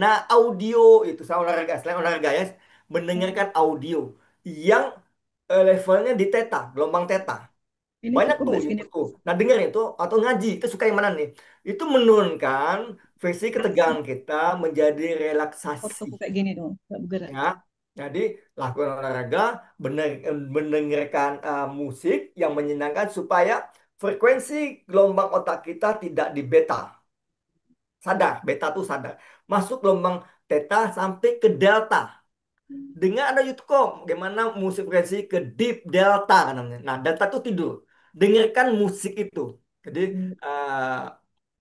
Nah, audio itu saya olahraga, selain olahraga ya, mendengarkan audio yang levelnya di theta, gelombang theta. ini Banyak cukup tuh nggak segini? YouTubeku. Nah, denger itu atau ngaji, itu suka yang mana nih? Itu menurunkan versi ketegangan kita menjadi Oh, relaksasi. cukup kayak gini dong, nggak bergerak. Ya. Jadi, lakukan olahraga, mendengarkan musik yang menyenangkan supaya frekuensi gelombang otak kita tidak di beta. Sadar, beta tuh sadar. Masuk gelombang theta sampai ke delta. Dengan ada YouTube kok, bagaimana musik frekuensi ke deep delta kan namanya. Nah, delta itu tidur. Dengarkan musik itu. Jadi,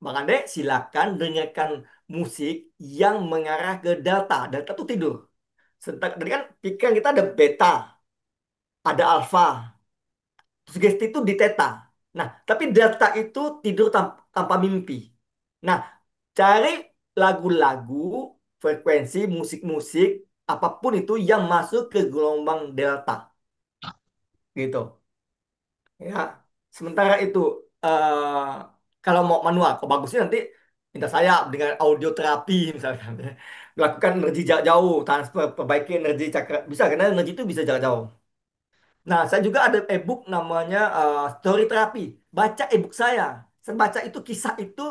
Bang Ade, silakan dengarkan musik yang mengarah ke delta. Delta itu tidur. Tadi kan pikiran kita ada beta, ada alfa. Sugesti itu di theta. Nah, tapi delta itu tidur tanpa mimpi. Nah, cari lagu-lagu, frekuensi, musik-musik, apapun itu yang masuk ke gelombang delta. Gitu. Ya, sementara itu eh, kalau mau manual, kalau bagusnya nanti minta saya dengan audio terapi misalkan, ya. Lakukan energi jarak jauh, transfer, perbaiki energi cakra, bisa karena energi itu bisa jarak jauh. Nah, saya juga ada e-book namanya Story Therapy. Baca e-book saya. Saya baca itu kisah itu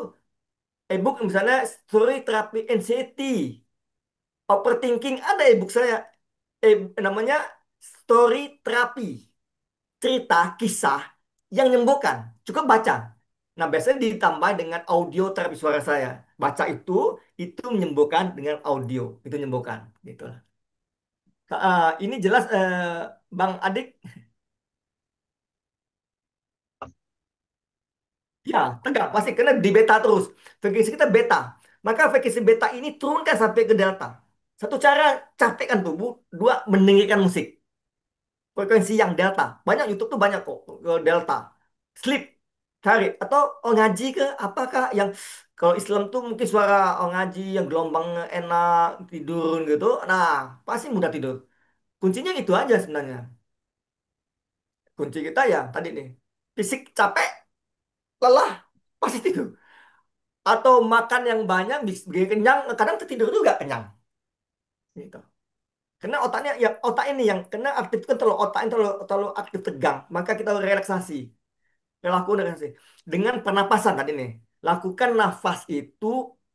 e-book misalnya Story Therapy Anxiety, Overthinking ada e-book saya. Namanya Story Therapy. Cerita, kisah yang menyembuhkan. Cukup baca. Nah, biasanya ditambah dengan audio terapi suara saya. Baca itu menyembuhkan dengan audio. Itu menyembuhkan. Gitu. Ini jelas, Bang Adik. Ya, tegak. Pasti. Karena di beta terus. Frekuensi kita beta. Maka frekuensi beta ini turunkan sampai ke delta. Satu cara capekkan tubuh. Dua, mendengarkan musik. Frekuensi yang delta. Banyak YouTube tuh banyak kok delta. Sleep, cari atau ngaji ke apakah yang kalau Islam tuh mungkin suara ngaji yang gelombang enak tidur gitu. Nah, pasti mudah tidur. Kuncinya itu aja sebenarnya. Kunci kita ya tadi nih. Fisik capek, lelah, pasti tidur. Atau makan yang banyak bikin kenyang, kadang tertidur juga kenyang. Gitu. Karena otaknya ya otak ini yang kena aktif kan terlalu otak ini terlalu aktif tegang, maka kita relaksasi. Lakukan relaksasi dengan pernapasan tadi nih. Lakukan nafas itu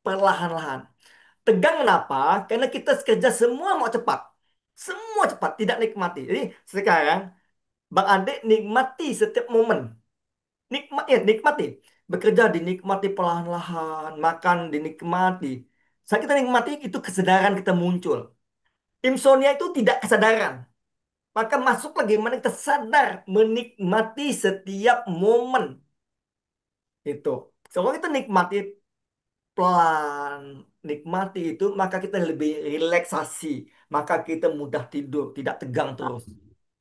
perlahan-lahan. Tegang kenapa? Karena kita kerja semua mau cepat. Semua cepat, tidak nikmati. Jadi sekarang Bang Ade nikmati setiap momen. Nikmati. Bekerja dinikmati perlahan-lahan, makan dinikmati. Saat kita nikmati itu kesadaran kita muncul. Insomnia itu tidak kesadaran. Maka masuk lagi mana kita sadar menikmati setiap momen itu. Kalau kita nikmati pelan, nikmati itu, maka kita lebih relaksasi, maka kita mudah tidur, tidak tegang terus.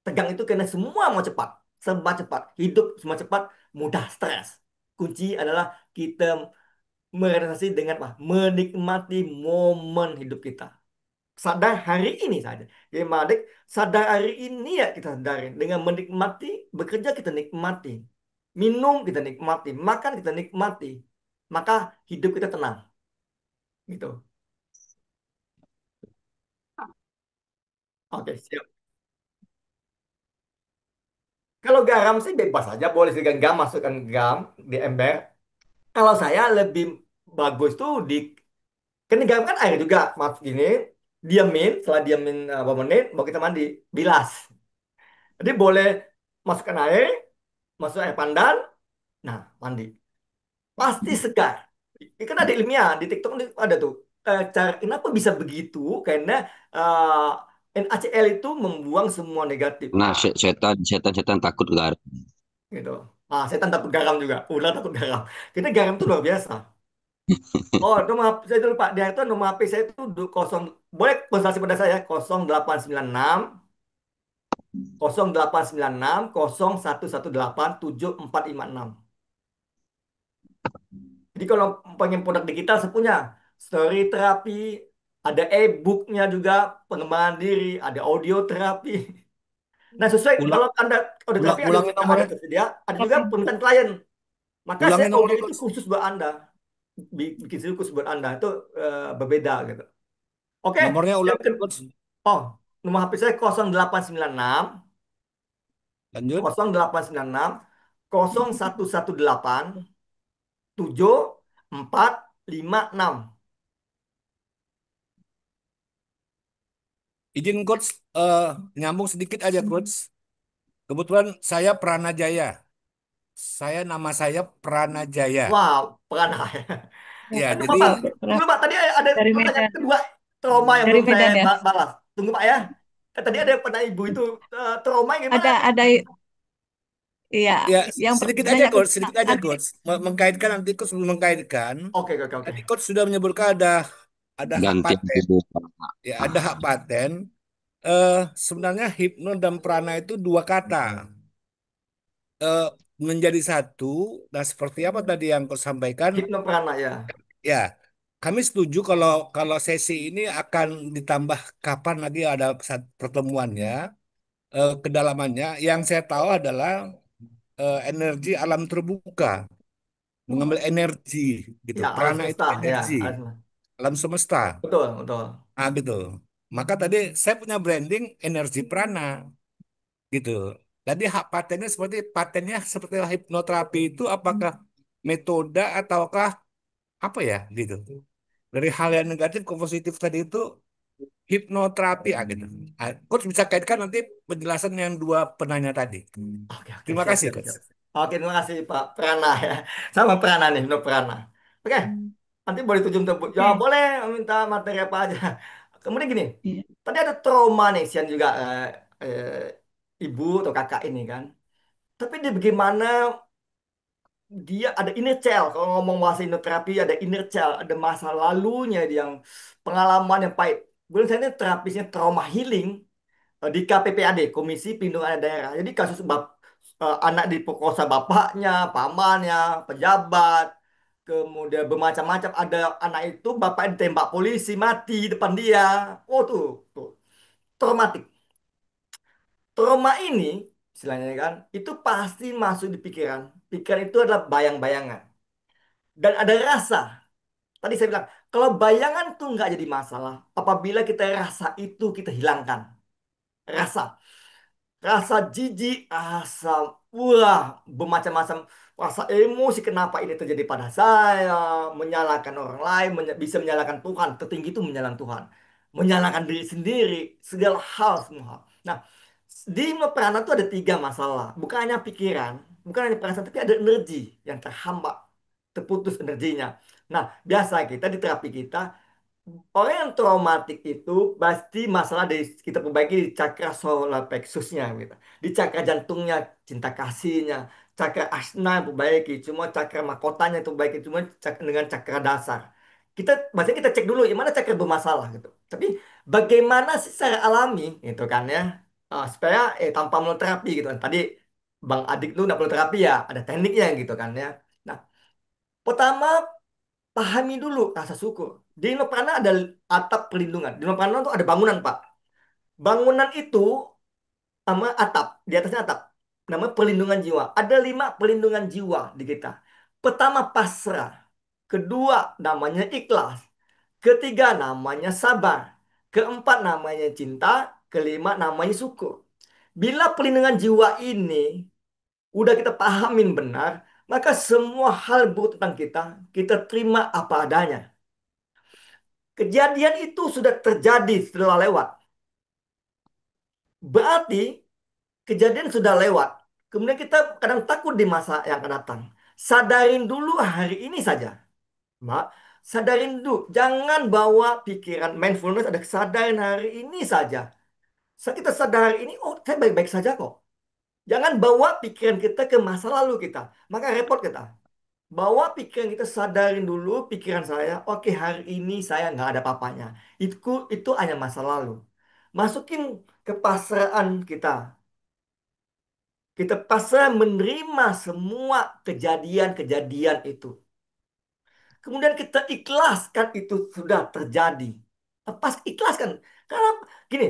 Tegang itu karena semua mau cepat, serba cepat, hidup semua cepat, mudah stres. Kunci adalah kita merelaksasi dengan apa? Menikmati momen hidup kita. Sadar hari ini saja. Jadi Madek, sadar hari ini ya kita sadarin. Dengan menikmati, bekerja kita nikmati. Minum kita nikmati, makan kita nikmati. Maka hidup kita tenang. Gitu. Oke, siap. Kalau garam sih bebas saja, boleh sih garam, masukkan garam di ember. Kalau saya lebih bagus tuh di, kan garam kan air juga, mas gini, diamin, setelah diamin beberapa menit, baru kita mandi, bilas. Jadi boleh masukkan air, masuk air pandan, nah mandi. Pasti segar. Ini kan ada ilmiah, di TikTok ada tuh. Cara kenapa bisa begitu? Karena NaCl itu membuang semua negatif. Nah, setan takut garam. Gitu. Setan takut garam juga. Ular takut garam. Karena garam itu luar biasa. Oh, nomor HP saya dulu Pak. Dia itu nomor HP saya itu kosong. Boleh konsultasi pada saya 0896 0896 0118 7456. Jadi kalau pengen produk digital saya punya story terapi, ada e-booknya juga, pengembangan diri, ada audio terapi. Nah, sesuai Ulang, kalau Anda audio terapi ada ulangin ada nomornya. tersedia, ada juga permintaan klien. Maka saya Ulangin audio nomornya, itu Coach. khusus buat Anda. Bikin sendiri khusus buat Anda. Itu berbeda gitu. Oke, Nomornya yang ulangin, Coach. oh, nomor HP saya 0896 Lanjut. 0896 0118 7456. Izin Coach, nyambung sedikit aja Coach. Kebetulan saya Pranajaya. Nama saya Pranajaya. Wow, Prana. Ya, Aduh, jadi Pak. Tunggu, Pak. Tadi ada Dari pertanyaan Medan. kedua. Trauma yang Dari belum saya Medan ya. balas. Tunggu, Pak ya. Tadi ada pertanyaan ibu itu. Trauma yang gimana? Ada, iya, ya yang sedikit aja pertanyaan Coach, kedua. sedikit aja Coach. Mengkaitkan nanti Coach belum mengkaitkan. Oke, oke, oke. Tadi Coach sudah menyebutkan ada hak Gantian paten. tidur. Ya, ada hak paten. Sebenarnya hipno dan prana itu dua kata. Eh, menjadi satu. Dan seperti apa tadi yang kau sampaikan? Hipnoprana ya. Ya, kami setuju kalau kalau sesi ini akan ditambah kapan lagi ada pertemuannya, kedalamannya. Yang saya tahu adalah energi alam terbuka, mengambil energi gitu. Ya, alam Prana itu semesta, ya, energi alam semesta. alam semesta. Betul, betul. Ah gitu. Maka tadi saya punya branding energi prana gitu. Tadi hak patennya seperti hipnoterapi itu apakah metode ataukah apa ya gitu. Dari hal yang negatif ke positif tadi itu hipnoterapi gitu. Coach bisa kaitkan nanti penjelasan yang dua penanya tadi. Oke, oke, Terima siap, kasih, siap, Coach. siap. Oke, terima kasih Pak Prana ya. Sama Prana nih, no Prana. Oke, nanti boleh tujuh untuk ya Oke. boleh minta materi apa aja. Kemudian gini, Iya. tadi ada trauma nih, Sian juga ibu atau kakak ini kan. Tapi dia bagaimana dia ada inner child. Kalau ngomong bahasa hipnoterapi ada inner child, ada masa lalunya dia yang pengalaman yang pahit. Bukan saya ini terapisnya trauma healing di KPPAD, Komisi Perlindungan Daerah. Jadi kasus anak diperkosa bapaknya, pamannya, pejabat, kemudian bermacam-macam. Ada anak itu bapak ditembak polisi mati di depan dia. Oh tuh traumatik. Trauma ini, istilahnya kan, itu pasti masuk di pikiran. Pikiran itu adalah bayang-bayangan dan ada rasa. Tadi saya bilang, kalau bayangan tuh nggak jadi masalah, apabila kita rasa itu kita hilangkan. Rasa. Rasa jijik, rasa wah, bermacam-macam rasa emosi kenapa ini terjadi pada saya, menyalahkan orang lain, bisa menyalahkan Tuhan, tertinggi itu menyalahkan Tuhan, menyalahkan diri sendiri, segala hal semua hal. Nah, di prana itu ada tiga masalah, bukan hanya pikiran, bukan hanya perasaan, tapi ada energi yang terhambat, terputus energinya. Nah, biasa kita di terapi kita orang yang traumatik itu pasti masalah dari kita perbaiki di cakra solar plexusnya gitu. Di cakra jantungnya cinta kasihnya, cakra asna yang perbaiki, cuma cakra mahkotanya itu perbaiki cuma dengan cakra dasar. Kita maksudnya kita cek dulu gimana cakra bermasalah gitu. Tapi bagaimana sih secara alami gitu kan ya. Supaya tanpa melalui terapi gitu kan. Tadi Bang Adik lu nggak perlu terapi ya, ada tekniknya gitu kan ya. Nah, pertama pahami dulu rasa syukur. Di Nopana ada atap perlindungan. Di Nopana itu ada bangunan, Pak. Bangunan itu sama atap, di atasnya atap. Namanya perlindungan jiwa. Ada 5 perlindungan jiwa di kita. Pertama pasrah. Kedua namanya ikhlas. Ketiga namanya sabar. Keempat namanya cinta. Kelima namanya syukur. Bila perlindungan jiwa ini udah kita pahamin benar, maka semua hal buruk tentang kita, kita terima apa adanya. Kejadian itu sudah terjadi setelah lewat. Berarti kejadian sudah lewat. Kemudian kita kadang takut di masa yang akan datang. Sadarin dulu hari ini saja. Mak, sadarin dulu. Jangan bawa pikiran mindfulness ada kesadaran hari ini saja. Saat kita sadar hari ini, oh saya baik-baik saja kok. Jangan bawa pikiran kita ke masa lalu kita. Maka repot kita. Bawa pikiran kita sadarin dulu pikiran saya. Oke hari ini saya nggak ada papanya. Itu hanya masa lalu. Masukin ke pasraan kita. Kita pasrah menerima semua kejadian-kejadian itu. Kemudian kita ikhlaskan itu sudah terjadi. Pas ikhlaskan. Karena gini,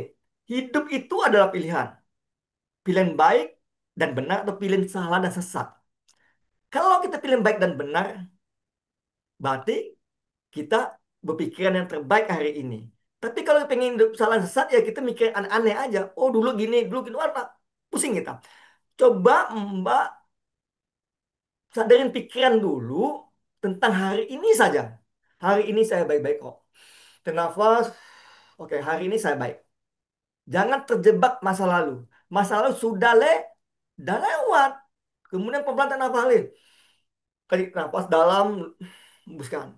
hidup itu adalah pilihan. Pilihan baik dan benar atau pilihan salah dan sesat. Kalau kita pilih baik dan benar, berarti kita berpikiran yang terbaik hari ini. Tapi kalau pengen hidup salah sesat ya kita mikir aneh-aneh aja. Oh dulu gini, wah pusing kita. Coba Mbak sadarin pikiran dulu tentang hari ini saja. Hari ini saya baik-baik kok. Nafas, oke hari ini saya baik. Jangan terjebak masa lalu. Masa lalu sudah lewat. Kemudian pelan-pelan tarik nafas. Tarik nafas dalam, hembuskan.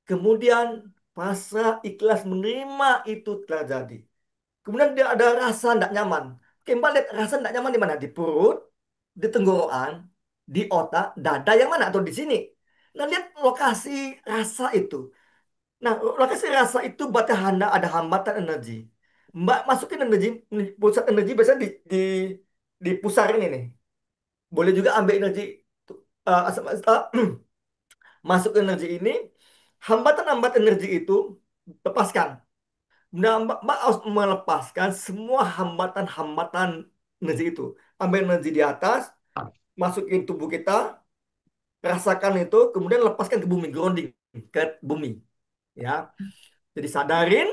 Kemudian pasrah ikhlas menerima itu terjadi. Kemudian dia ada rasa tidak nyaman. Oke, Mbak lihat rasa tidak nyaman di mana? Di perut, di tenggorokan, di otak, dada yang mana? Atau di sini? Nah, lihat lokasi rasa itu. Nah, lokasi rasa itu berarti ada hambatan energi. Mbak masukin energi, pusat energi biasanya di pusar ini nih. Boleh juga ambil energi masuk energi ini, hambatan-hambatan energi itu lepaskan. Nah, Mbak harus melepaskan semua hambatan-hambatan energi itu. Ambil energi di atas, masukin tubuh kita, rasakan itu, kemudian lepaskan ke bumi, grounding ke bumi. Ya, jadi sadarin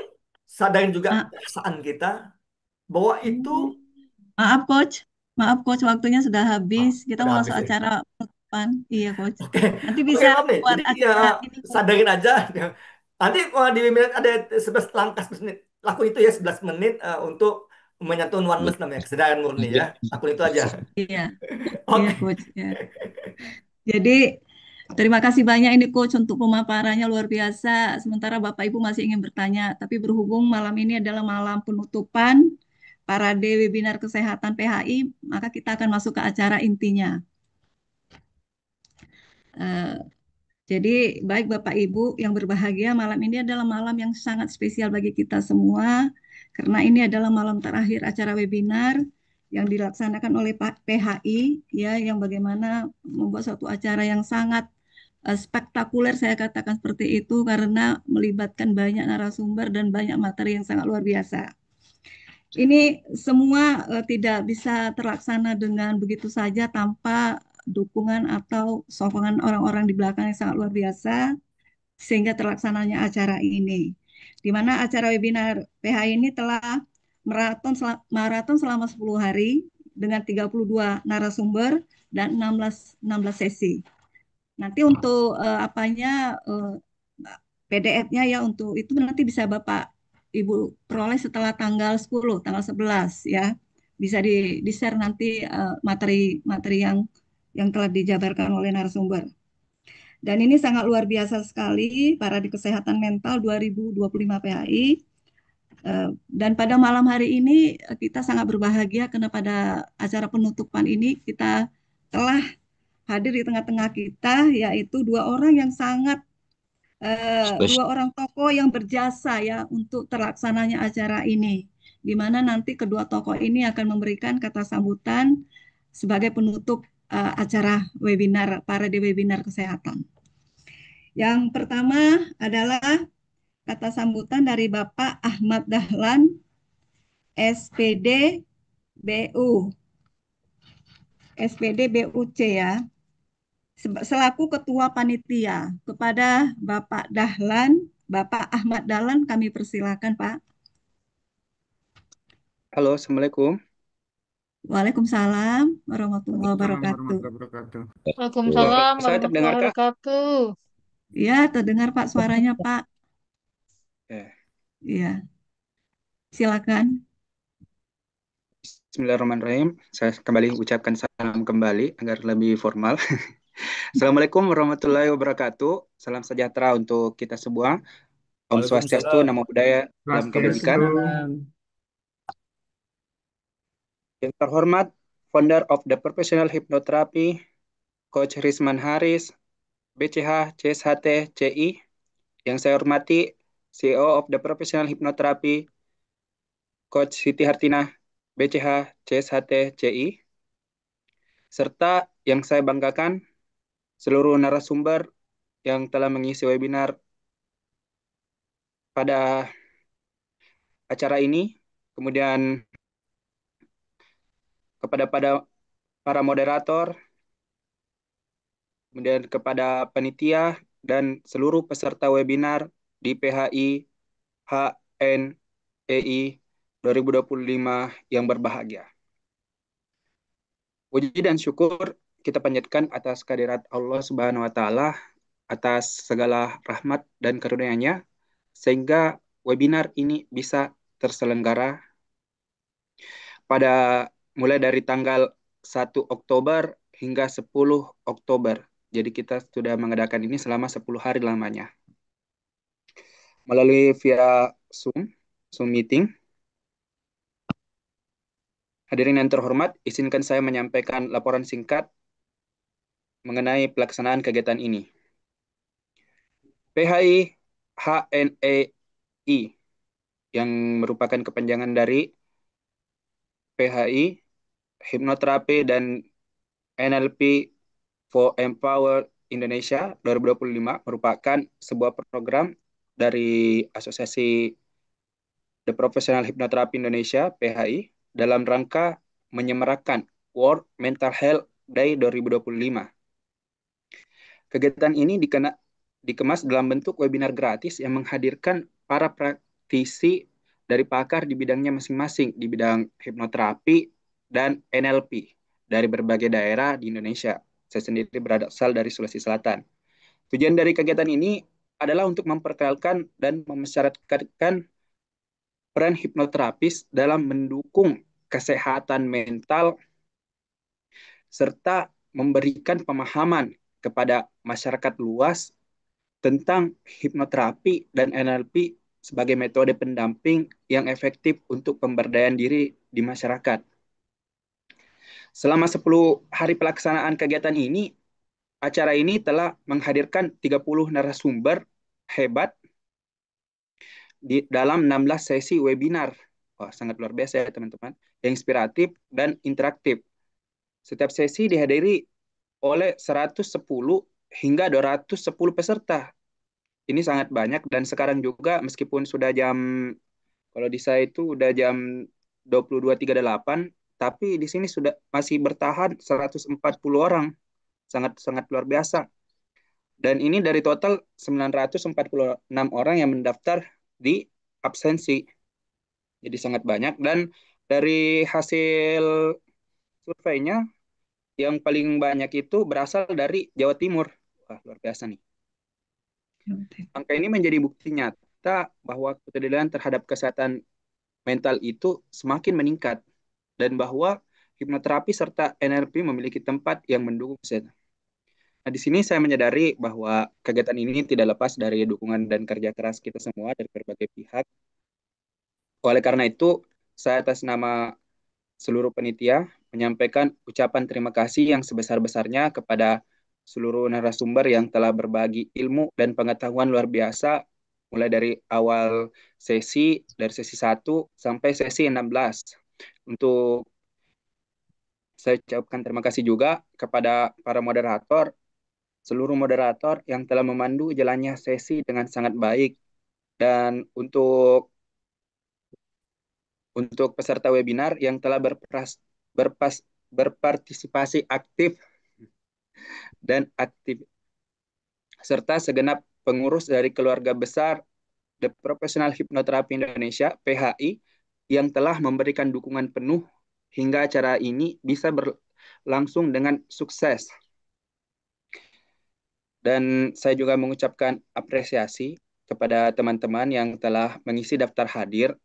juga Ah, perasaan kita bahwa itu maaf coach, maaf coach, waktunya sudah habis. Kita udah mau habis masuk ya. acara penutupan. Iya coach. Oke, Nanti oke bisa maaf nih. buat Jadi ya acara ini coach. sadarin aja. Nanti di webinar ada 11 langkah 11 menit. Lakuin itu ya 11 menit untuk menyatukan oneness namanya, kesadaran murni ya. Lakuin itu aja. Iya, iya Oke. coach. Ya. Jadi terima kasih banyak ini coach untuk pemaparannya luar biasa. Sementara Bapak Ibu masih ingin bertanya, tapi berhubung malam ini adalah malam penutupan parade webinar kesehatan PHI, maka kita akan masuk ke acara intinya. Eh, Jadi baik Bapak Ibu yang berbahagia, malam ini adalah malam yang sangat spesial bagi kita semua karena ini adalah malam terakhir acara webinar yang dilaksanakan oleh PHI ya, yang bagaimana membuat suatu acara yang sangat spektakuler, saya katakan seperti itu karena melibatkan banyak narasumber dan banyak materi yang sangat luar biasa. Ini semua tidak bisa terlaksana dengan begitu saja tanpa dukungan atau sokongan orang-orang di belakang yang sangat luar biasa sehingga terlaksananya acara ini. Di mana acara webinar PH ini telah maraton selama 10 hari dengan 32 narasumber dan 16 sesi. Nanti untuk PDF-nya ya untuk itu nanti bisa Bapak Ibu peroleh setelah tanggal 10, tanggal 11 ya. Bisa di-share nanti materi-materi yang telah dijabarkan oleh narasumber. Dan ini sangat luar biasa sekali Parade Kesehatan Mental 2025 PHI. Dan pada malam hari ini kita sangat berbahagia karena pada acara penutupan ini kita telah hadir di tengah-tengah kita yaitu dua orang tokoh yang berjasa ya untuk terlaksananya acara ini, di mana nanti kedua tokoh ini akan memberikan kata sambutan sebagai penutup acara webinar parade webinar kesehatan. Yang pertama adalah kata sambutan dari Bapak Ahmad Dahlan, SPD BU, SPD BUC ya, selaku Ketua Panitia. Kepada Bapak Dahlan, Bapak Ahmad Dahlan kami persilakan Pak. Halo, Assalamualaikum. Waalaikumsalam warahmatullahi wabarakatuh. Waalaikumsalam Saya warahmatullahi terdengarkah? wabarakatuh. Ya, terdengar Pak suaranya Pak. Ya. Iya, silakan. Bismillahirrahmanirrahim. Saya kembali ucapkan salam kembali agar lebih formal. Assalamualaikum warahmatullahi wabarakatuh. Salam sejahtera untuk kita semua. Om Swastiastu, Namo Buddhaya, Salam Kebajikan. Yang terhormat, Founder of the Professional Hypnotherapy, Coach Risman Haris, BCH, CSHT, CI. Yang saya hormati, CEO of the Professional Hypnotherapy, Coach Siti Hartinah, BCH, CSHT, CI. Serta yang saya banggakan, seluruh narasumber yang telah mengisi webinar pada acara ini, kemudian kepada para moderator, kemudian kepada panitia, dan seluruh peserta webinar di PHI HNEI 2025 yang berbahagia. Puji dan syukur kita panjatkan atas kehadirat Allah Subhanahu wa Ta'ala, atas segala rahmat dan karunia-Nya, sehingga webinar ini bisa terselenggara pada mulai dari tanggal 1 Oktober hingga 10 Oktober. Jadi kita sudah mengadakan ini selama 10 hari lamanya. Melalui via Zoom meeting. Hadirin yang terhormat, izinkan saya menyampaikan laporan singkat mengenai pelaksanaan kegiatan ini. PHI HNEI yang merupakan kepanjangan dari PHI Hipnoterapi dan NLP for Empower Indonesia 2025 merupakan sebuah program dari Asosiasi The Professional Hypnotherapy Indonesia PHI dalam rangka menyemarakan World Mental Health Day 2025. Kegiatan ini dikemas dalam bentuk webinar gratis yang menghadirkan para praktisi dari pakar di bidangnya masing-masing, di bidang hipnoterapi dan NLP dari berbagai daerah di Indonesia. Saya sendiri berasal dari Sulawesi Selatan. Tujuan dari kegiatan ini adalah untuk memperkenalkan dan memasyarakatkan peran hipnoterapis dalam mendukung kesehatan mental serta memberikan pemahaman kepada masyarakat luas tentang hipnoterapi dan NLP sebagai metode pendamping yang efektif untuk pemberdayaan diri di masyarakat. Selama 10 hari pelaksanaan kegiatan ini, acara ini telah menghadirkan 30 narasumber hebat di dalam 16 sesi webinar. Wah, sangat luar biasa ya teman-teman, yang inspiratif dan interaktif. Setiap sesi dihadiri oleh 110 hingga 210 peserta. Ini sangat banyak dan sekarang juga meskipun sudah kalau di saya itu udah jam 22.38, tapi di sini sudah masih bertahan 140 orang. Sangat luar biasa. Dan ini dari total 946 orang yang mendaftar di absensi. Jadi sangat banyak dan dari hasil surveinya yang paling banyak itu berasal dari Jawa Timur. Wah, luar biasa nih. Angka ini menjadi bukti nyata bahwa kepedulian terhadap kesehatan mental itu semakin meningkat dan bahwa hipnoterapi serta NLP memiliki tempat yang mendukung kesehatan. Nah, di sini saya menyadari bahwa kegiatan ini tidak lepas dari dukungan dan kerja keras kita semua dari berbagai pihak. Oleh karena itu, saya atas nama seluruh panitia menyampaikan ucapan terima kasih yang sebesar-besarnya kepada seluruh narasumber yang telah berbagi ilmu dan pengetahuan luar biasa mulai dari awal sesi, dari sesi 1 sampai sesi 16. Untuk saya ucapkan terima kasih juga kepada para moderator, seluruh moderator yang telah memandu jalannya sesi dengan sangat baik. Dan untuk peserta webinar yang telah berpartisipasi aktif dan aktif, serta segenap pengurus dari keluarga besar The Professional Hypnotherapy Indonesia, PHI, yang telah memberikan dukungan penuh hingga acara ini bisa berlangsung dengan sukses. Dan saya juga mengucapkan apresiasi kepada teman-teman yang telah mengisi daftar hadir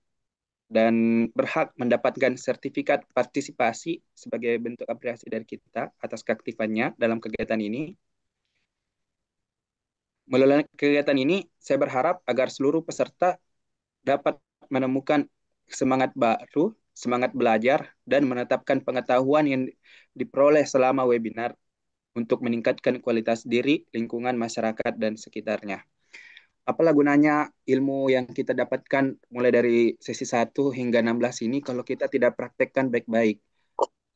dan berhak mendapatkan sertifikat partisipasi sebagai bentuk apresiasi dari kita atas keaktifannya dalam kegiatan ini. Melalui kegiatan ini, saya berharap agar seluruh peserta dapat menemukan semangat baru, semangat belajar, dan menetapkan pengetahuan yang diperoleh selama webinar untuk meningkatkan kualitas diri, lingkungan, masyarakat, dan sekitarnya. Apalah gunanya ilmu yang kita dapatkan mulai dari sesi 1 hingga 16 ini kalau kita tidak praktekkan baik-baik.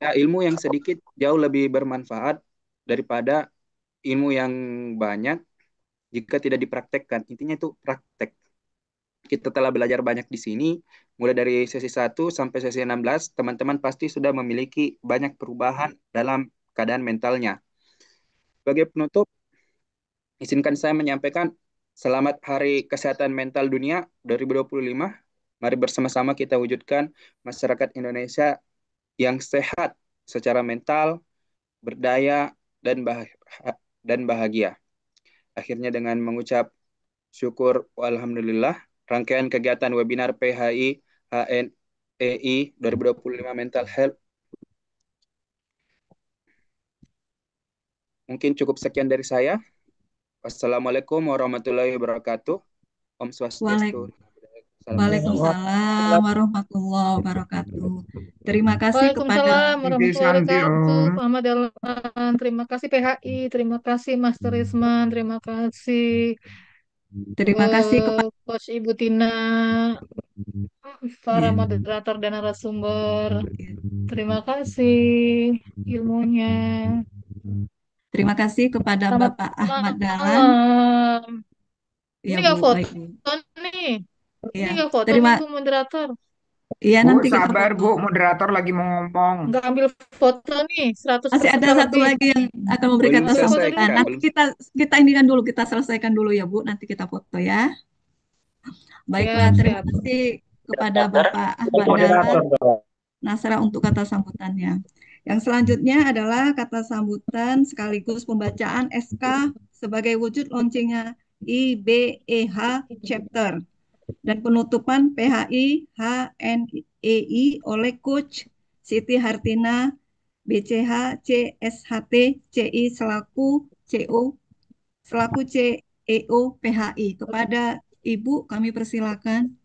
Ya, ilmu yang sedikit jauh lebih bermanfaat daripada ilmu yang banyak jika tidak dipraktekkan. Intinya itu praktek. Kita telah belajar banyak di sini, mulai dari sesi 1 sampai sesi 16, teman-teman pasti sudah memiliki banyak perubahan dalam keadaan mentalnya. Sebagai penutup, izinkan saya menyampaikan selamat Hari Kesehatan Mental Dunia 2025. Mari bersama-sama kita wujudkan masyarakat Indonesia yang sehat secara mental, berdaya, dan bahagia. Akhirnya dengan mengucap syukur alhamdulillah, rangkaian kegiatan webinar PHI HNEI 2025 Mental Health mungkin cukup sekian dari saya. Wassalamualaikum warahmatullahi wabarakatuh. Om Swastiastu. Waalaikumsalam warahmatullahi wabarakatuh. Terima kasih kepada Waalaikumsalam warahmatullahi wabarakatuh. Muhammad Dahlan, terima kasih PHI, terima kasih Master Risman, terima kasih kepada Coach Ibu Tina, para moderator dan narasumber. Terima kasih ilmunya. Terima kasih kepada Selamat Bapak Ahmad Dahlan. malam. Ini Ya, nggak Bu, foto baik, Bu. nih. Ini Ya, nggak foto terima nih Bu moderator. Iya, Bu, nanti kita sabar foto. Bu, moderator lagi mau ngomong. Nggak ambil foto nih, 100 Masih ada peserta satu lebih. lagi yang akan memberi Belum kata Ambil foto selesai, dulu. sambutan. Kak. Nanti Belum. kita inikan dulu, kita selesaikan dulu ya Bu. Nanti kita foto ya. Baiklah, Siap, terima siap. kasih kepada Bapak Ahmad Dahlan Nasra untuk kata sambutannya. Yang selanjutnya adalah kata sambutan sekaligus pembacaan SK sebagai wujud launchingnya IBEH chapter dan penutupan PHI HNEI oleh Coach Siti Hartina BCH CSHT CI selaku CO selaku CEO PHI. Kepada Ibu kami persilakan.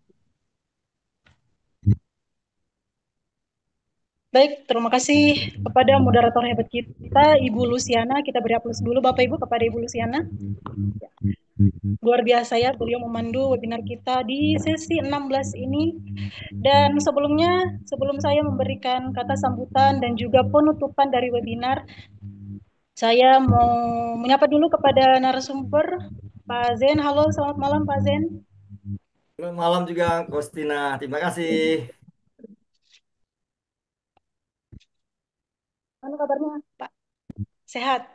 Baik, terima kasih kepada moderator hebat kita, Ibu Luciana. Kita beri aplaus dulu Bapak Ibu kepada Ibu Luciana. Ya. Luar biasa ya, beliau memandu webinar kita di sesi 16 ini. Dan sebelumnya, sebelum saya memberikan kata sambutan dan juga penutupan dari webinar, saya mau menyapa dulu kepada narasumber, Pak Zen. Halo, selamat malam Pak Zen. Selamat malam juga, Kostina. Terima kasih. Apa kabarnya, Pak? Sehat?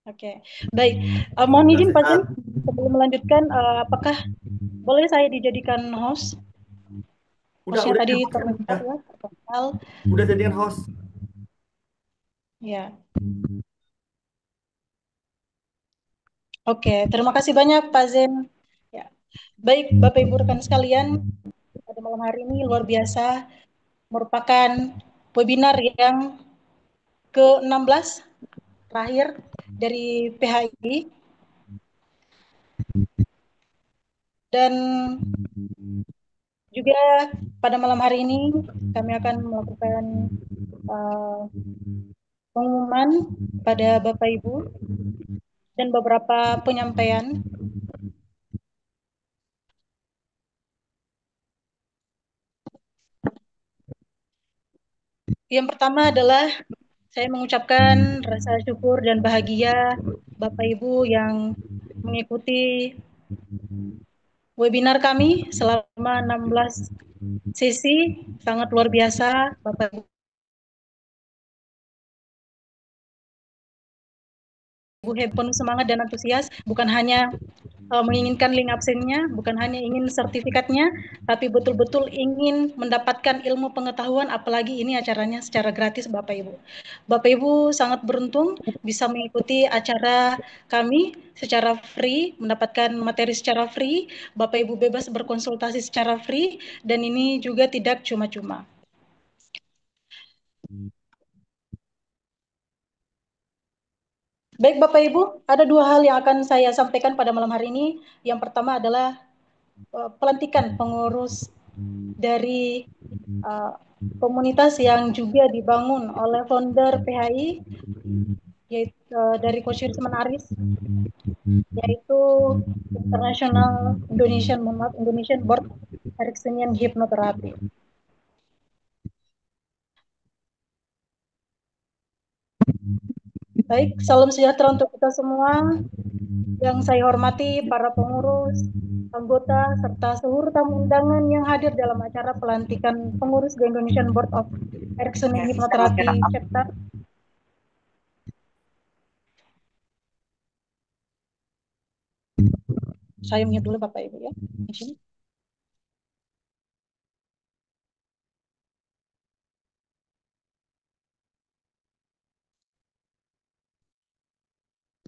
Oke, baik. Mohon izin Pak Zen, sebelum melanjutkan, apakah boleh saya dijadikan host? Hostnya Udah tadi host, terlempar ya, terkenal. udah jadikan host. Ya. Oke, terima kasih banyak Pak Zen. Ya. Baik, Bapak Ibu rekan sekalian, pada malam hari ini luar biasa, merupakan webinar yang ke-16 terakhir dari PHI. Dan juga pada malam hari ini kami akan melakukan pengumuman pada Bapak Ibu dan beberapa penyampaian. Yang pertama adalah saya mengucapkan rasa syukur dan bahagia Bapak Ibu yang mengikuti webinar kami selama 16 sesi, sangat luar biasa Bapak Ibu penuh semangat dan antusias, bukan hanya menginginkan link absennya, bukan hanya ingin sertifikatnya, tapi betul-betul ingin mendapatkan ilmu pengetahuan, apalagi ini acaranya secara gratis Bapak Ibu. Bapak Ibu sangat beruntung bisa mengikuti acara kami secara free, mendapatkan materi secara free, Bapak Ibu bebas berkonsultasi secara free, dan ini juga tidak cuma-cuma. Baik Bapak Ibu, ada dua hal yang akan saya sampaikan pada malam hari ini. Yang pertama adalah pelantikan pengurus dari komunitas yang juga dibangun oleh founder PHI, yaitu dari Coach Risman Haris, yaitu International Indonesian Board Ericksonian Hypnotherapy. Baik, salam sejahtera untuk kita semua. Yang saya hormati para pengurus, anggota, serta seluruh tamu undangan yang hadir dalam acara pelantikan pengurus The Indonesian Board of Ericksonian Hypnotherapy Chapter. Saya mute dulu Bapak Ibu ya.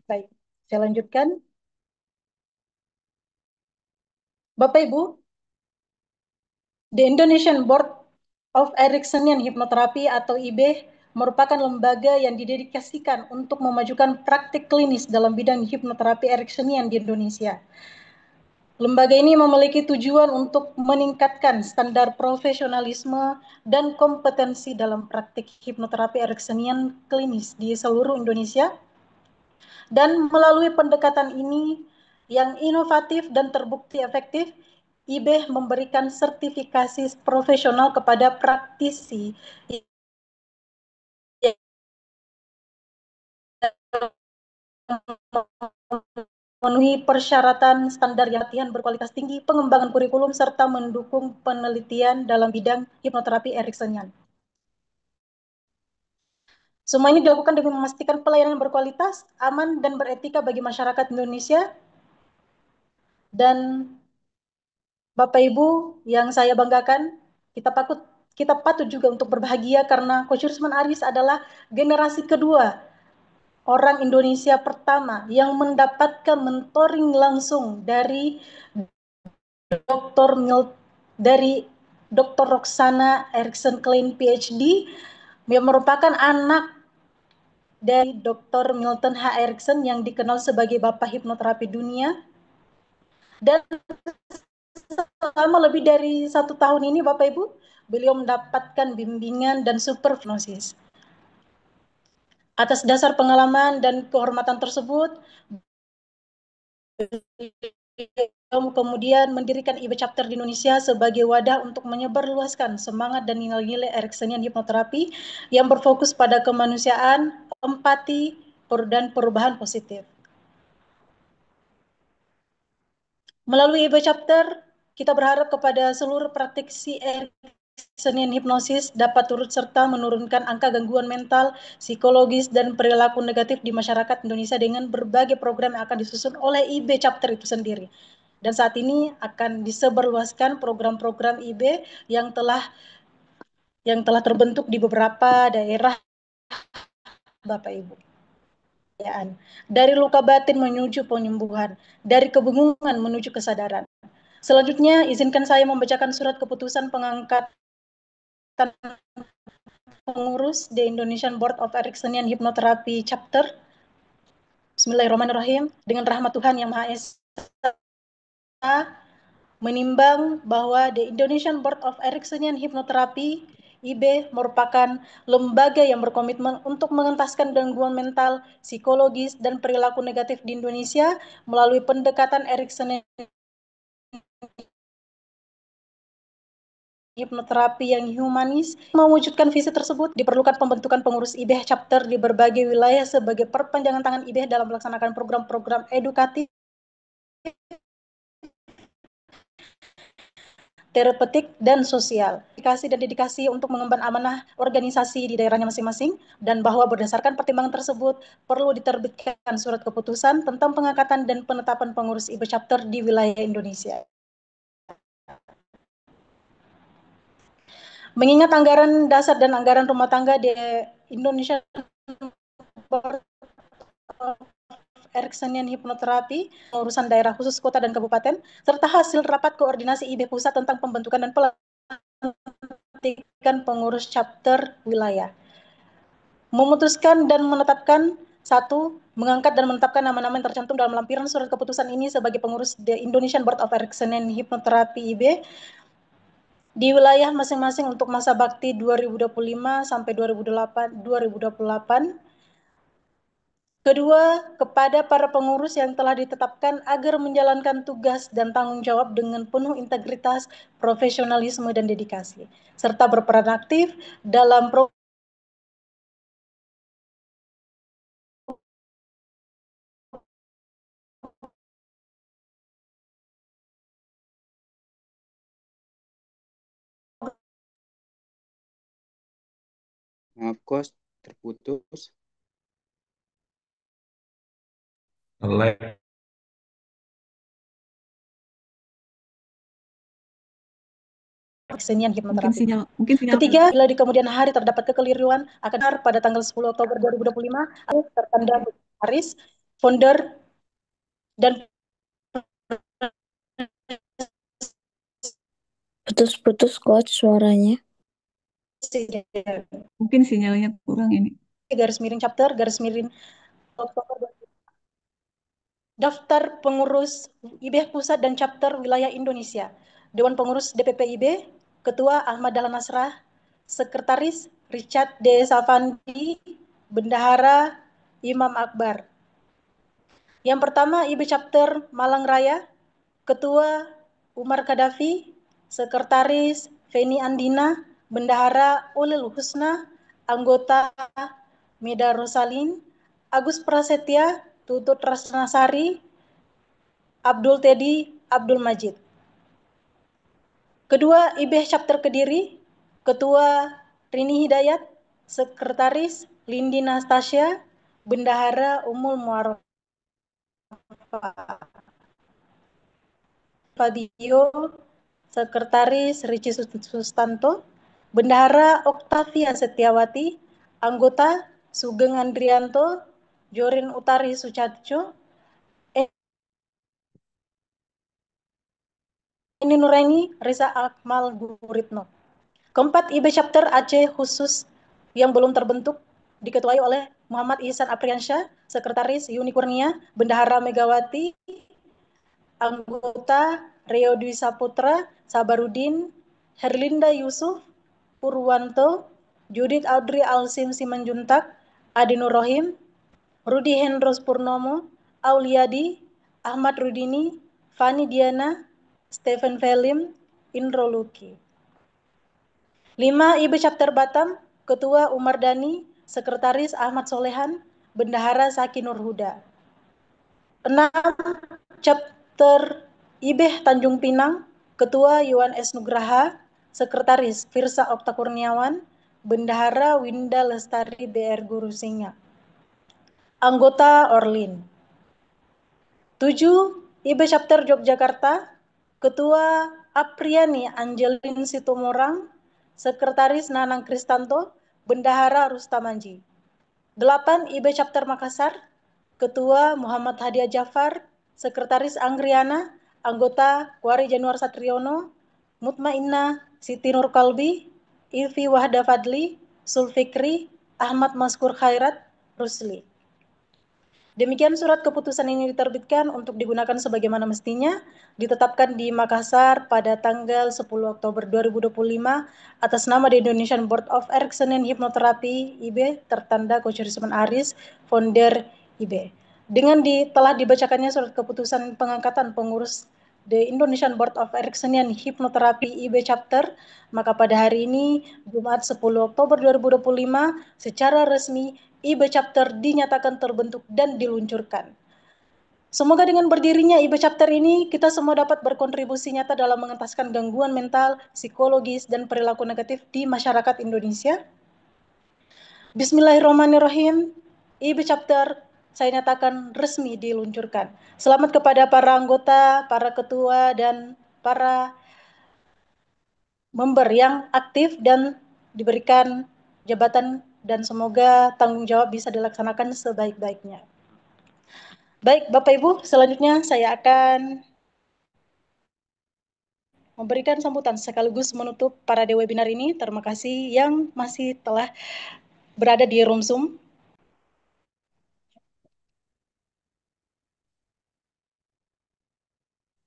Baik, saya lanjutkan. Bapak Ibu, The Indonesian Board of Ericksonian Hypnotherapy atau IB merupakan lembaga yang didedikasikan untuk memajukan praktik klinis dalam bidang hipnoterapi Ericksonian di Indonesia. Lembaga ini memiliki tujuan untuk meningkatkan standar profesionalisme dan kompetensi dalam praktik hipnoterapi Ericksonian klinis di seluruh Indonesia. Dan melalui pendekatan ini yang inovatif dan terbukti efektif, IB memberikan sertifikasi profesional kepada praktisi memenuhi persyaratan standar latihan berkualitas tinggi, pengembangan kurikulum, serta mendukung penelitian dalam bidang hipnoterapi Ericksonian. Semua ini dilakukan demi memastikan pelayanan berkualitas, aman, dan beretika bagi masyarakat Indonesia. Dan Bapak Ibu yang saya banggakan, kita patut juga untuk berbahagia karena Coach Rusman Aris adalah generasi kedua orang Indonesia pertama yang mendapatkan mentoring langsung dari Dr. Roxana Erickson Klein PhD, yang merupakan anak dari Dr. Milton H. Erickson yang dikenal sebagai Bapak Hipnoterapi Dunia. Dan selama lebih dari 1 tahun ini Bapak Ibu, beliau mendapatkan bimbingan dan supervisi. Atas dasar pengalaman dan kehormatan tersebut, kemudian mendirikan IB Chapter di Indonesia sebagai wadah untuk menyebarluaskan semangat dan nilai-nilai Ericksonian hipnoterapi yang berfokus pada kemanusiaan, empati, dan perubahan positif. Melalui IB Chapter, kita berharap kepada seluruh praktisi Ericksonian hipnosis dapat turut serta menurunkan angka gangguan mental, psikologis, dan perilaku negatif di masyarakat Indonesia dengan berbagai program yang akan disusun oleh IB Chapter itu sendiri. Dan saat ini akan disebarluaskan program-program IB yang telah terbentuk di beberapa daerah Bapak Ibu. Dari luka batin menuju penyembuhan, dari kebingungan menuju kesadaran. Selanjutnya, izinkan saya membacakan surat keputusan pengangkatan pengurus The Indonesian Board of Ericksonian Hypnotherapy Chapter. Bismillahirrahmanirrahim. Dengan rahmat Tuhan Yang Maha Esa, menimbang bahwa The Indonesian Board of Ericksonian Hypnotherapy IB merupakan lembaga yang berkomitmen untuk mengentaskan gangguan mental, psikologis, dan perilaku negatif di Indonesia melalui pendekatan Ericksonian hipnoterapi yang humanis. Mewujudkan visi tersebut, diperlukan pembentukan pengurus IB Chapter di berbagai wilayah sebagai perpanjangan tangan IB dalam melaksanakan program-program edukatif, terapeutik, dan sosial. Dedikasi untuk mengemban amanah organisasi di daerahnya masing-masing, dan bahwa berdasarkan pertimbangan tersebut perlu diterbitkan surat keputusan tentang pengangkatan dan penetapan pengurus IB Chapter di wilayah Indonesia. Mengingat anggaran dasar dan anggaran rumah tangga di Indonesia Ericksonian Hypnotherapy, urusan daerah khusus kota dan kabupaten, serta hasil rapat koordinasi IB pusat tentang pembentukan dan pelantikan pengurus chapter wilayah. Memutuskan dan menetapkan 1. Mengangkat dan menetapkan nama-nama yang tercantum dalam lampiran surat keputusan ini sebagai pengurus The Indonesian Board of Ericksonian Hypnotherapy IB di wilayah masing-masing untuk masa bakti 2025 sampai 2028. Kedua, kepada para pengurus yang telah ditetapkan agar menjalankan tugas dan tanggung jawab dengan penuh integritas, profesionalisme, dan dedikasi, serta berperan aktif dalam Maaf, Coach, terputus. Lag. Ericksonian hipnoterapi. Ketiga, bila di kemudian hari terdapat kekeliruan akan pada tanggal 10 Oktober 2025 tertanda Aris, founder dan Putus-putus Coach suaranya. Mungkin sinyalnya kurang ini. _chapter Oktober. Daftar pengurus IB Pusat dan Chapter Wilayah Indonesia. Dewan Pengurus DPP IB, Ketua Ahmad Dahlan Nasrah, Sekretaris Richard D. Savandi, Bendahara Imam Akbar. Yang pertama IB Chapter Malang Raya, Ketua Umar Kadafi, Sekretaris Feni Andina, Bendahara Ulil Husna, anggota Meda Rosalin, Agus Prasetya, Tutut Rasnasari, Abdul Teddy Abdul Majid. Kedua, IB Chapter Kediri, Ketua Rini Hidayat, Sekretaris Lindi Nastasya, Bendahara Umul Muarraf Fabio, Sekretaris Rici Sustanto, Bendahara Oktavia Setiawati, Anggota Sugeng Andrianto, Jorin Utari Sucatco, Eni Nuraini, Reza Akmal Guritno. Keempat, IB Chapter Aceh khusus yang belum terbentuk diketuai oleh Muhammad Ihsan Apriansyah, Sekretaris Yuni Kurnia, Bendahara Megawati, anggota Rio Dwi Saputra, Sabarudin, Herlinda Yusuf, Purwanto, Judith Audrey Alsim Simanjuntak, Adi Nur Rohim, Rudi Hendros Purnomo, Auliadi, Ahmad Rudini, Fani Diana, Stephen Velim, Indro Luki. 5. IB Chapter Batam, Ketua Umar Dhani, Sekretaris Ahmad Solehan, Bendahara Saki Nur Huda. 6. Chapter IB Tanjung Pinang, Ketua Yuan S. Nugraha, Sekretaris Firsa Okta Kurniawan, Bendahara Winda Lestari BR Guru Singa. Anggota Orlin. 7. IB Chapter Yogyakarta, Ketua Apriani Angelin Situmorang, Sekretaris Nanang Kristanto, Bendahara Rustamanji. 8. IB Chapter Makassar, Ketua Muhammad Hadiah Jafar, Sekretaris Anggriana, Anggota Kwari Januar Satriono, Mutmainna Siti Nur Kalbi, Ilvi Wahda Fadli, Sulfikri, Ahmad Maskur Khairat, Rusli. Demikian surat keputusan ini diterbitkan untuk digunakan sebagaimana mestinya, ditetapkan di Makassar pada tanggal 10 Oktober 2025 atas nama The Indonesian Board of Ericksonian Hypnotherapy IB tertanda Coach Risman Aris, founder IB. Dengan telah dibacakannya surat keputusan pengangkatan pengurus The Indonesian Board of Ericksonian Hypnotherapy IB Chapter, maka pada hari ini, Jumat 10 Oktober 2025, secara resmi IB Chapter dinyatakan terbentuk dan diluncurkan. Semoga dengan berdirinya IB Chapter ini, kita semua dapat berkontribusi nyata dalam mengentaskan gangguan mental, psikologis, dan perilaku negatif di masyarakat Indonesia. Bismillahirrahmanirrahim. IB Chapter saya nyatakan resmi diluncurkan. Selamat kepada para anggota, para ketua, dan para member yang aktif dan diberikan jabatan dan semoga tanggung jawab bisa dilaksanakan sebaik-baiknya. Baik, Bapak Ibu, selanjutnya saya akan memberikan sambutan sekaligus menutup para webinar ini. Terima kasih yang masih telah berada di room Zoom.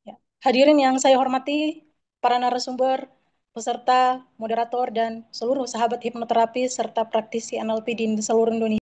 Ya. Hadirin yang saya hormati, para narasumber, peserta, moderator, dan seluruh sahabat hipnoterapi serta praktisi NLP di seluruh Indonesia.